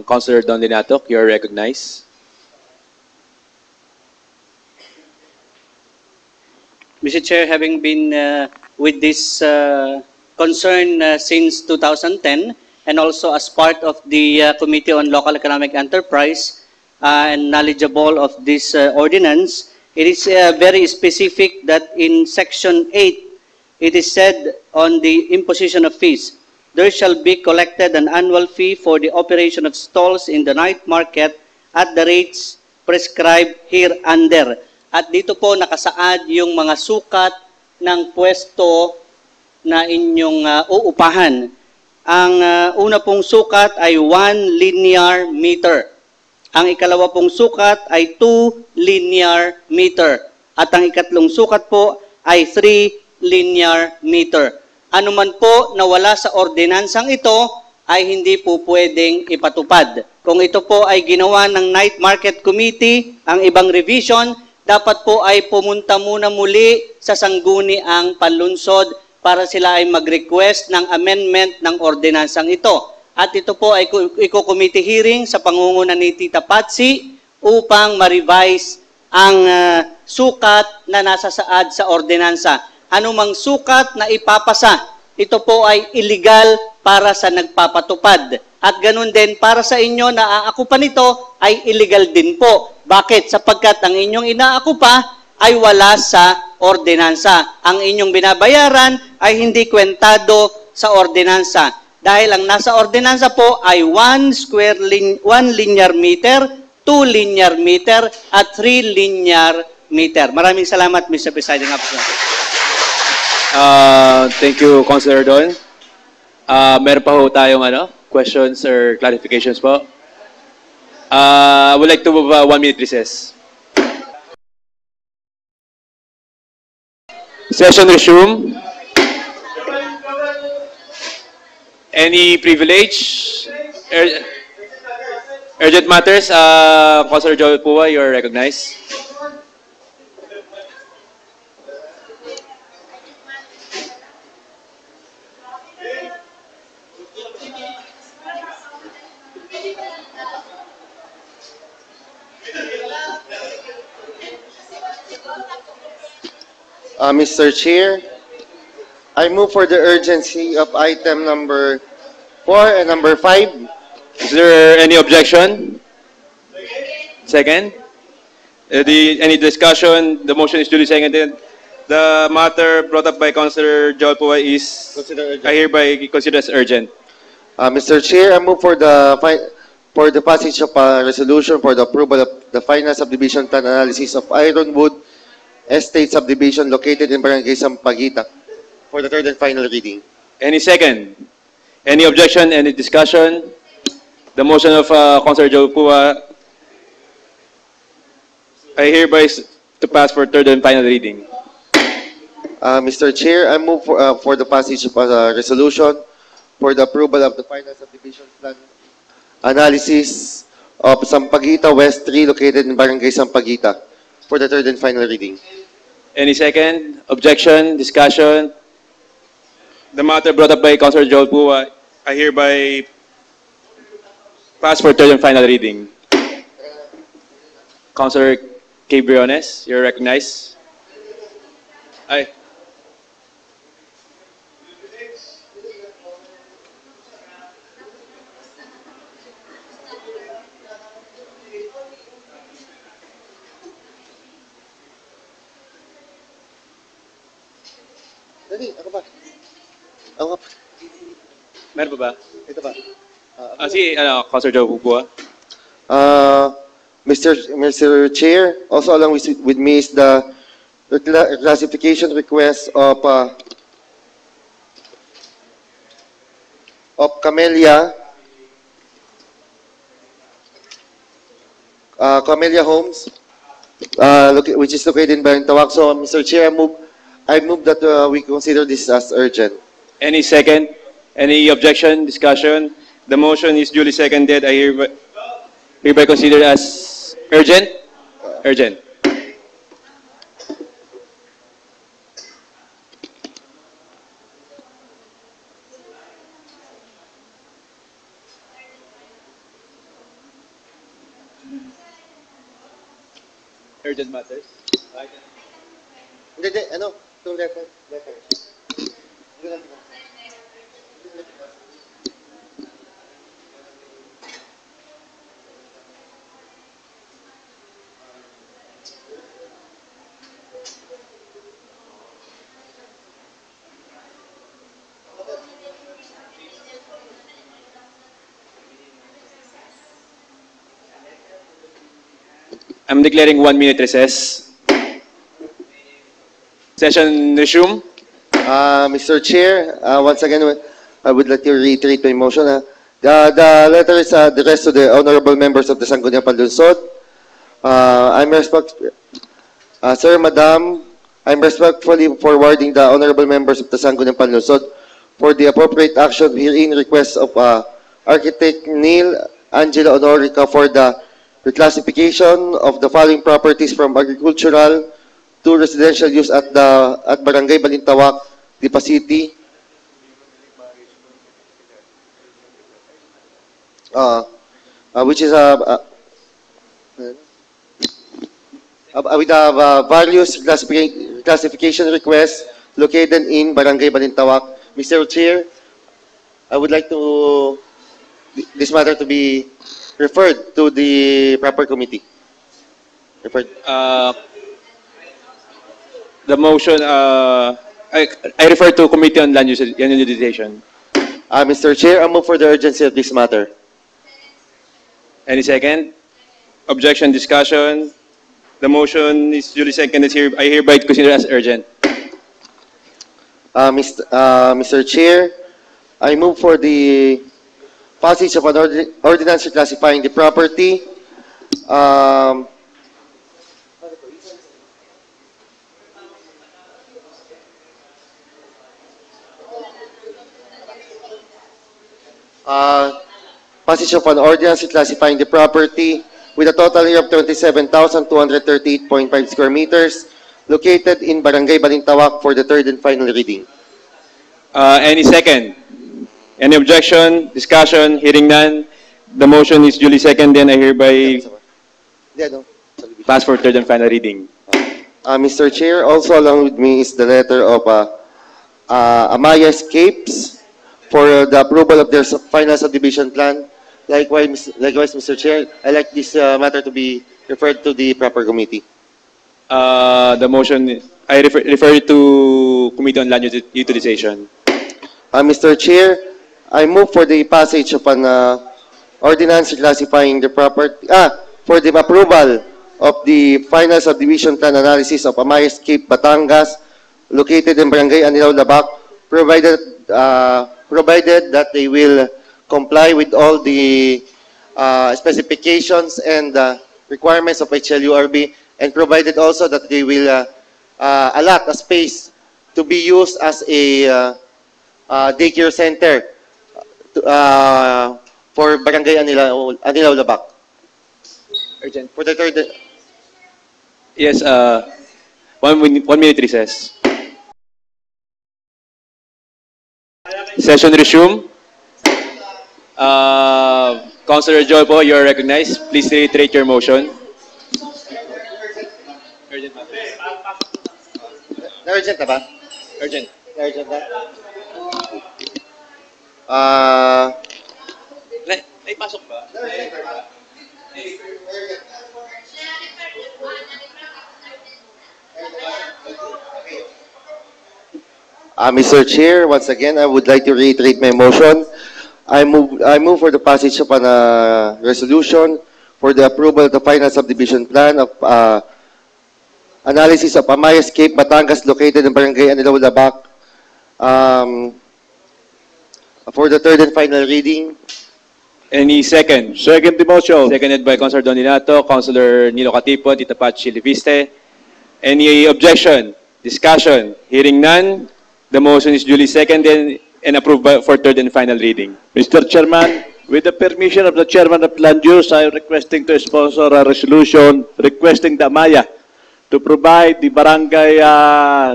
Councilor Don Linatok, you're recognized. Mr. Chair, having been with this concern since 2010 and also as part of the Committee on Local Economic Enterprise and knowledgeable of this ordinance, it is very specific that in Section 8, it is said on the imposition of fees there shall be collected an annual fee for the operation of stalls in the night market at the rates prescribed hereunder. At dito po nakasaad yung mga sukat ng pwesto na inyong uupahan. Ang una pong sukat ay 1 linear meter. Ang ikalawa pong sukat ay 2 linear meter. At ang ikatlong sukat po ay 3 linear meter. Ano man po na wala sa ordinansang ito ay hindi po pwedeng ipatupad. Kung ito po ay ginawa ng Night Market Committee, ang ibang revision, dapat po ay pumunta muna muli sa sangguniang panlunsod para sila ay mag-request ng amendment ng ordinansang ito. At ito po ay iko-committee hearing sa pangunguna ni Tita Patsy upang ma-revise ang sukat na nasa saad sa ordinansa. Anumang sukat na ipapasa, ito po ay illegal para sa nagpapatupad. At ganun din para sa inyo na aakupan nito ay illegal din po. Bakit? Sapagkat ang inyong inaakupa ay wala sa ordinansa. Ang inyong binabayaran ay hindi kwentado sa ordinansa. Dahil ang nasa ordinansa po ay 1 linear meter, 2 linear meter, at 3 linear meter. Maraming salamat, Mr. Presiding Officer. Thank you, Councilor Don. Meron pa ho tayong questions or clarifications po. I would like to move 1 minute recess. Session resume. Any privilege? Urgent matters? Councilor Joel Pua, you are recognized. Mr. Chair, I move for the urgency of item number 4 and number 5. Is there any objection? Second? Any discussion? The motion is duly seconded. The matter brought up by Councilor Joel Pua is I hereby consider as urgent. Mr. Chair, I move for the passage of a resolution for the approval of the final subdivision plan analysis of Ironwood Estate subdivision located in Barangay Sampaguita for the third and final reading. Any second? Any objection? Any discussion? The motion of Councilor Joel Pua I hereby to pass for third and final reading. Mr. Chair, I move for the passage of a resolution for the approval of the final subdivision plan analysis of Sampaguita West 3 located in Barangay Sampaguita for the third and final reading. Any second? Objection? Discussion? The matter brought up by Councilor Joel Pua I hereby pass for third and final reading. Councilor K. Briones, you're recognized. Aye. Dali, ako ba? Ako ba? Meron pa ba? Ito ba? Councilor Joel Pua. Mr. Chair, also along with me is the classification request of Camellia Homes, which is located in Balintawak. So, Mr. Chair, I move that we consider this as urgent. Any second? Any objection? Discussion? The motion is duly seconded. I hereby consider as urgent. Urgent. Urgent matters. Hindi, ano? Itong letter. I'm declaring 1 minute recess. Session resume. Mr. Chair, once again, I would like to reiterate my motion. The letter is addressed to the honorable members of the Sangguniang Panlunsod. Sir, Madam, I'm respectfully forwarding the honorable members of the Sangguniang Panlunsod for the appropriate action herein request of Architect Neil Angela Honorica for the reclassification of the following properties from agricultural to residential use at Barangay Balintawak, Lipa City. Which is with various classification requests located in Barangay Balintawak. Mr. Chair, I would like to this matter to be referred to the proper committee. Referred. The motion, I refer to Committee on Land Use and Utilization. Mr. Chair, I move for the urgency of this matter. Any second? Objection, discussion. The motion is duly seconded. I hereby consider as urgent. Mr. Chair, I move for the passage of an ordinance reclassifying the property. Passage of an ordinance reclassifying the property with a total area of 27,238.5 square meters located in Barangay Balintawak for the third and final reading. Any second? Any objection, discussion, hearing none? The motion is duly seconded and I hereby pass for third and final reading. Mr. Chair, also along with me is the letter of Amaya Escapes for the approval of their final subdivision plan. Likewise, Mr. Chair, I like this matter to be referred to the proper committee. The motion, I refer it to Committee on Land Utilization. Mr. Chair, I move for the passage of an ordinance classifying the property, for the approval of the final subdivision plan analysis of Amaya Escape, Batangas, located in Barangay Anilaw, Labac, provided that they will comply with all the specifications and requirements of HLURB, and provided also that they will allot a space to be used as a daycare center for Barangay Anilaw, Labac. Urgent. For the third. Yes, 1 minute recess. Session resume. Councilor Joy po, you are recognized. Please reiterate your motion. Urgent. Na-urgent na ba? Urgent. Na-urgent na? Naipasok ba? Mr. Chair, once again, I would like to reiterate my motion. I move for the passage of a resolution for the approval of the final subdivision plan of analysis of Amaya Escape, Batangas, located in Barangay Anilaw, Labac, for the third and final reading. Any second? Second the motion. Seconded by Councilor Doninato, Councilor Nilo Catipo, Tita Pat Chiliviste. Any objection? Discussion? Hearing none, the motion is duly seconded and approved for third and final reading. Mr. Chairman, with the permission of the Chairman of Land Use, I am requesting to sponsor a resolution requesting the Amaya to provide the Barangay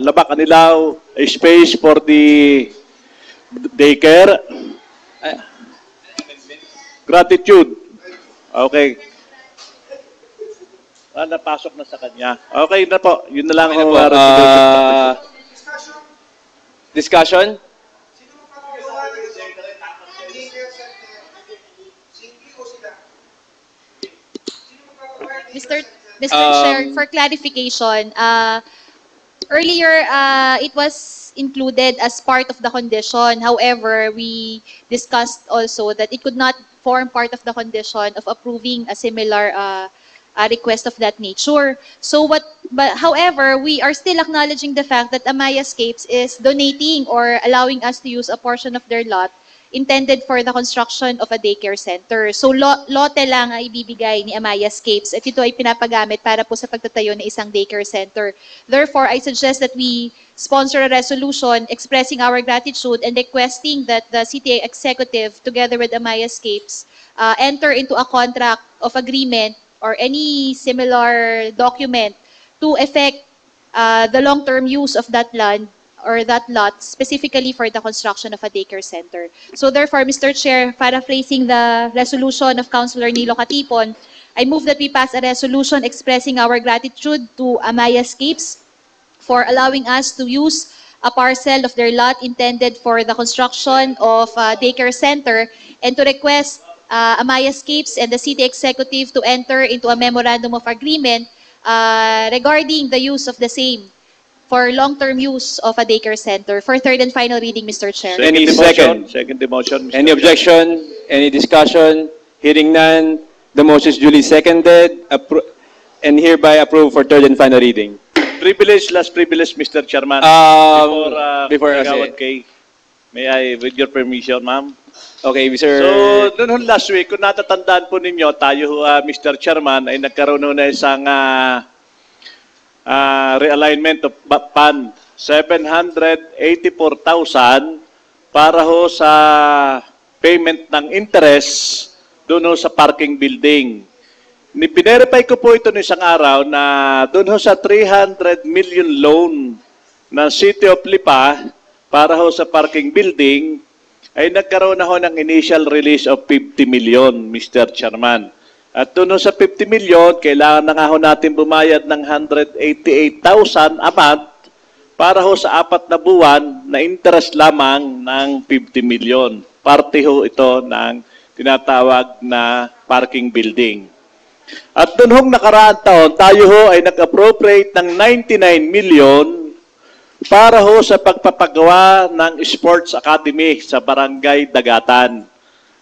Labac Anilaw a space for the daycare. Gratitude. Okay. Napasok na sa kanya. Okay na po. Yun na lang. Discussion? Mr. Chair, for clarification, earlier it was included as part of the condition. However, we discussed also that it could not form part of the condition of approving a similar request of that nature. So however, we are still acknowledging the fact that Amayascapes is donating or allowing us to use a portion of their lot intended for the construction of a daycare center. So lote lang ang ibibigay ni Amayascapes at ito ay pinapagamit para po sa pagtatayo ng isang daycare center. Therefore, I suggest that we sponsor a resolution expressing our gratitude and requesting that the city executive together with Amayascapes enter into a contract of agreement or any similar document to effect the long-term use of that land or that lot specifically for the construction of a daycare center. So therefore, Mr. Chair, paraphrasing the resolution of Councilor Nilo Katipon, I move that we pass a resolution expressing our gratitude to Amayascapes for allowing us to use a parcel of their lot intended for the construction of a daycare center and to request Amayascapes and the city executive to enter into a memorandum of agreement regarding the use of the same for long-term use of a daycare center. For third and final reading, Mr. Chair. Any second? Second the motion. Mr. Any objection? Any discussion? Hearing none, the motion is duly seconded and hereby approved for third and final reading. Privilege, last privilege, Mr. Chairman. Before Kay, may I, with your permission, ma'am? Okay, Mr. So, noon last week, kung natatandaan po ninyo, tayo, Mr. Chairman, ay nagkaroon na isang realignment of PAN, 784,000 para ho sa payment ng interest doon ho sa parking building. Pinerify ko po ito ng isang araw na doon ho sa 300 million loan ng City of Lipa para ho sa parking building ay nagkaroon na ho ng initial release of 50 million, Mr. Chairman. At doon sa 50 million, kailangan na nga ho natin bumayad ng 188,000 a month para ho sa 4 na buwan na interest lamang ng 50 million. Parte ho ito ng tinatawag na parking building. At doon hong nakaraang taon, tayo ho ay nag-appropriate ng 99 million para ho sa pagpapagawa ng sports academy sa Barangay Dagatan.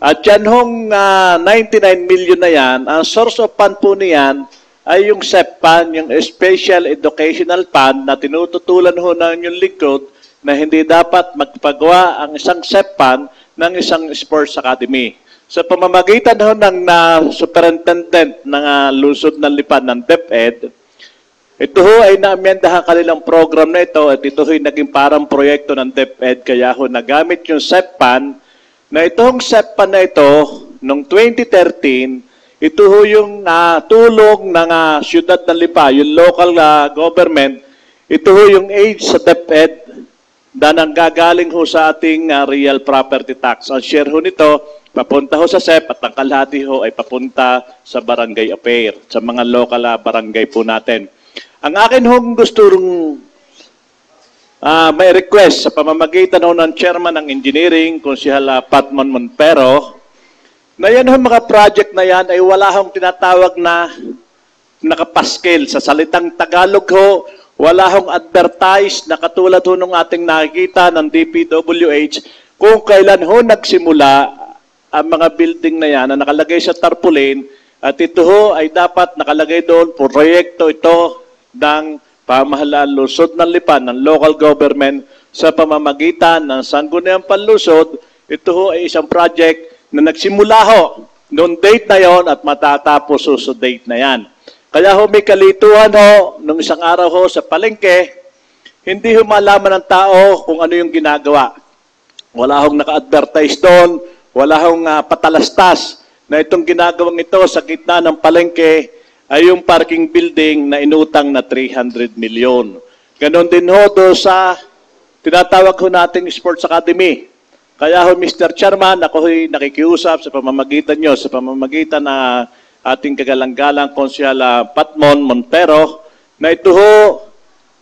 At yan hong 99 million na yan, ang source of fund po niyan ay yung SEPFund, yung Special Educational Fund na tinututulan ho ng yung lingkod na hindi dapat magpagawa ang isang SEPFund ng isang sports academy. Sa pamamagitan ho ng superintendent ng lungsod ng Lipa ng DepEd, ito ho ay naamyendahan kanilang program na ito at ito ho ay naging parang proyekto ng DepEd kaya ho nagamit yung SEPFund na itong SEPFund na ito, noong 2013, ito ho yung tulong ng siyudad ng Lipa, yung local government, ito ho yung aid sa DepEd na nanggagaling ho sa ating real property tax. Ang share ho nito, papunta ho sa SEP at ang kalahati ho ay papunta sa barangay affair, sa mga local barangay po natin. Ang akin hong gusto may request sa pamamagitan ng chairman ng engineering, Konsehal Patmon Montero, na yan mga project na yan ay wala hong tinatawag na nakapaskil. Sa salitang Tagalog ho, wala hong advertise na katulad ho nung ating nakikita ng DPWH kung kailan ho nagsimula ang mga building na yan na nakalagay sa tarpaulin at ito ho ay dapat nakalagay doon, proyekto ito ng pamahalaan lungsod ng Lipa, ng local government sa pamamagitan ng Sangguniang Panlusod. Ito ho ay isang project na nagsimula ho noong date na yon at matatapos ho sa date na yan. Kaya ho may kalituhan ho nung isang araw ho sa palengke, hindi ho malaman ng tao kung ano yung ginagawa. Wala hong naka-advertise doon, wala hong patalastas na itong ginagawang ito sa gitna ng palengke ay yung parking building na inutang na 300 million. Ganon din ho do sa tinatawag ho nating Sports Academy. Kaya ho, Mr. Chairman, ako ho'y nakikiusap sa pamamagitan nyo, sa pamamagitan na ating kagalang-galang Konsehal Patmon Montero, na ito ho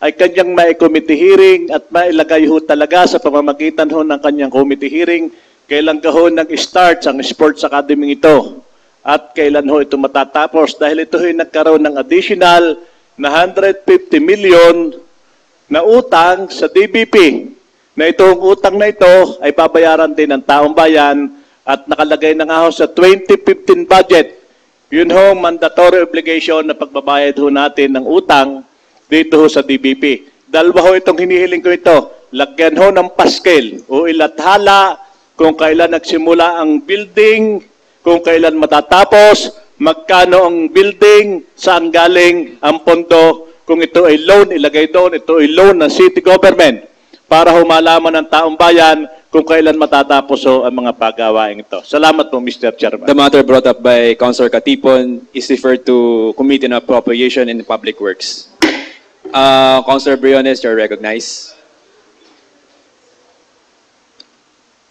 ay kanyang mai-committee hearing at mailagay ho talaga sa pamamagitan ho ng kanyang committee hearing kailan ka ho nag-start ang Sports Academy ito. At kailan ho ito matatapos dahil ito ay nagkaroon ng additional na 150 million na utang sa DBP. Na itong utang na ito ay babayaran din ng taong bayan at nakalagay na nga ho sa 2015 budget Yun ho, mandatory obligation na pagbabayad ho natin ng utang dito ho sa DBP. Dalawa ho itong hinihiling ko ito. Lagyan ho ng paskel o ilathala kung kailan nagsimula ang building, kung kailan matatapos, magkano ang building, saan galing ang pondo. Kung ito ay loan, ilagay doon, ito ay loan ng city government para ho malaman ng taong bayan kung kailan matatapos ho ang mga pagawain ito. Salamat po, Mr. Chairman. The matter brought up by Councilor Katipon is referred to Committee on Appropriation and Public Works. Councilor Briones, you're recognized.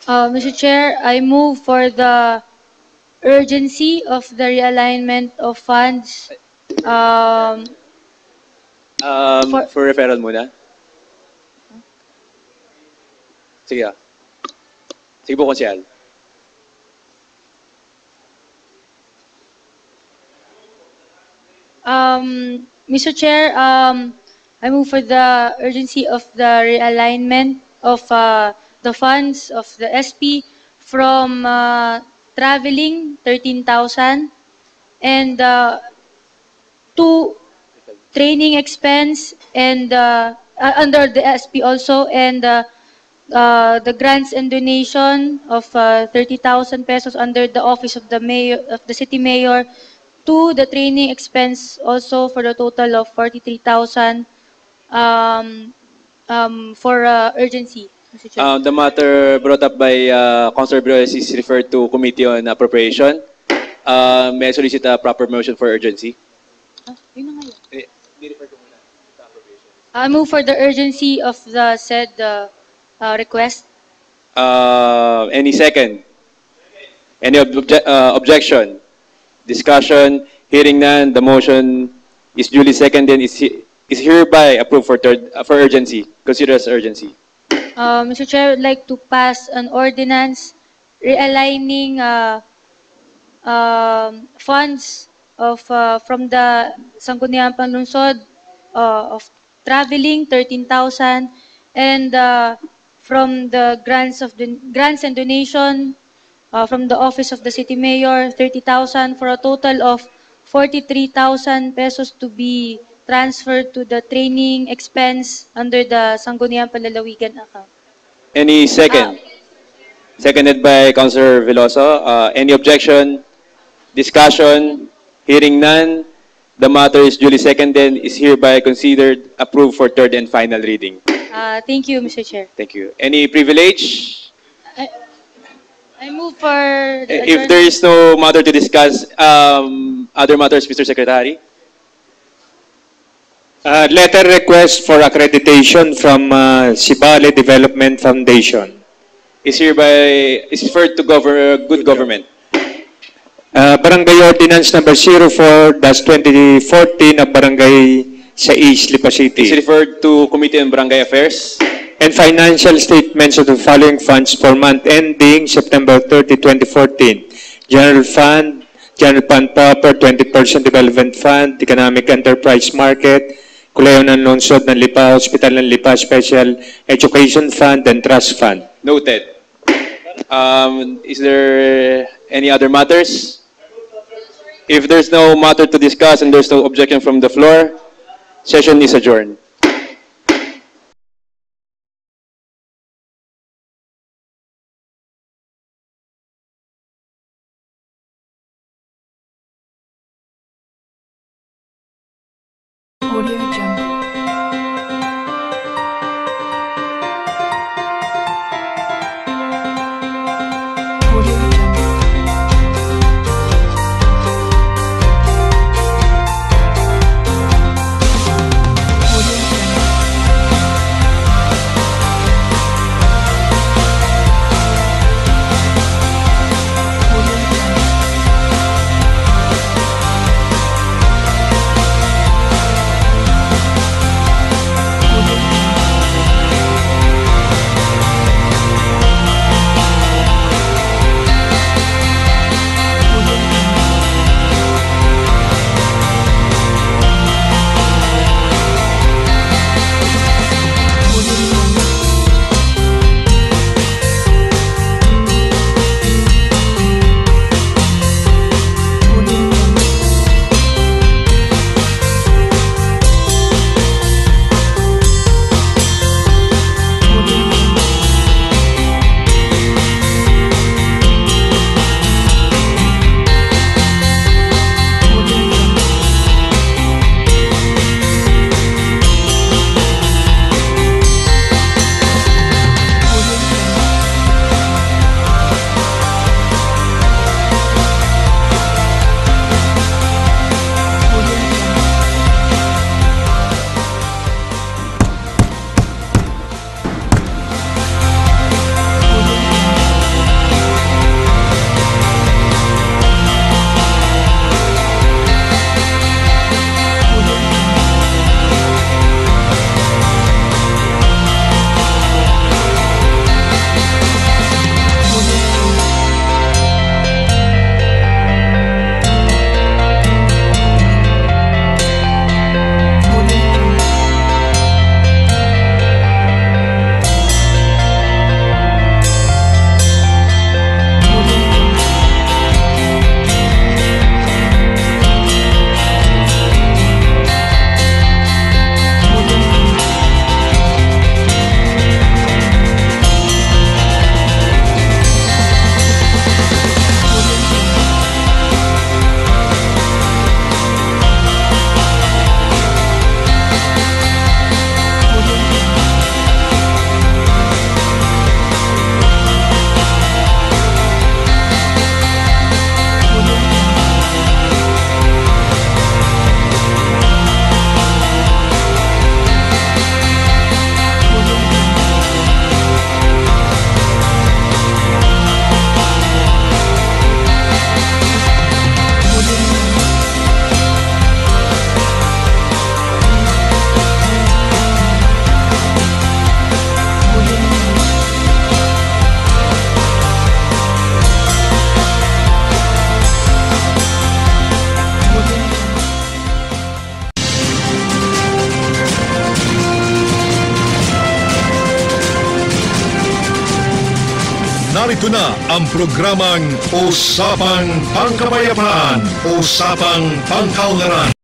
Mr. Chair, I move for the urgency of the realignment of funds. For referral muna. Sige. Sige po, Konsyal. Mr. Chair, I move for the urgency of the realignment of the funds of the SP from traveling 13,000 and to training expense and under the SP also, and the grants and donation of 30,000 pesos under the office of the mayor, of the city mayor, to the training expense also for the total of 43,000 for urgency. Mr. Chair. The matter brought up by Councilor Briones is referred to Committee on Appropriation. May I solicit a proper motion for urgency? Yun na nga yun. I move for the urgency of the said request. Any second? Any objection? Discussion? Hearing none, the motion is duly seconded. Is hereby approved for urgency. Consider as urgency. Mr. Chair, I would like to pass an ordinance realigning funds of from the Sangguniang Panlunsod of traveling 13,000 and from the grants and donation from the office of the city mayor 30,000 for a total of 43,000 pesos to be transferred to the training expense under the Sangguniang Panlalawigan account. Any second? Seconded by Councilor Veloso. Any objection? Discussion? Hearing none, the matter is duly seconded, is hereby considered approved for third and final reading. Thank you, Mr. Chair. Thank you. Any privilege? I move for... If there is no matter to discuss, other matters, Mr. Secretary? Letter request for accreditation from Sibale Development Foundation. Is referred to good government. Barangay Ordinance number 04-2014 of Barangay sa East Lipa City. Is referred to Committee on Barangay Affairs. And financial statements of the following funds for month ending September 30, 2014. General Fund Proper, 20% Development Fund, Economic Enterprise Market, Kuleo ng Lungsod ng Lipa, Hospital ng Lipa, Special Education Fund, and Trust Fund. Noted. Is there any other matters? If there's no matter to discuss and there's no objection from the floor, session is adjourned. Audio Jungle. Narito na ang programang Usapang Pangkapayapaan, Usapang Pangkaunlaran.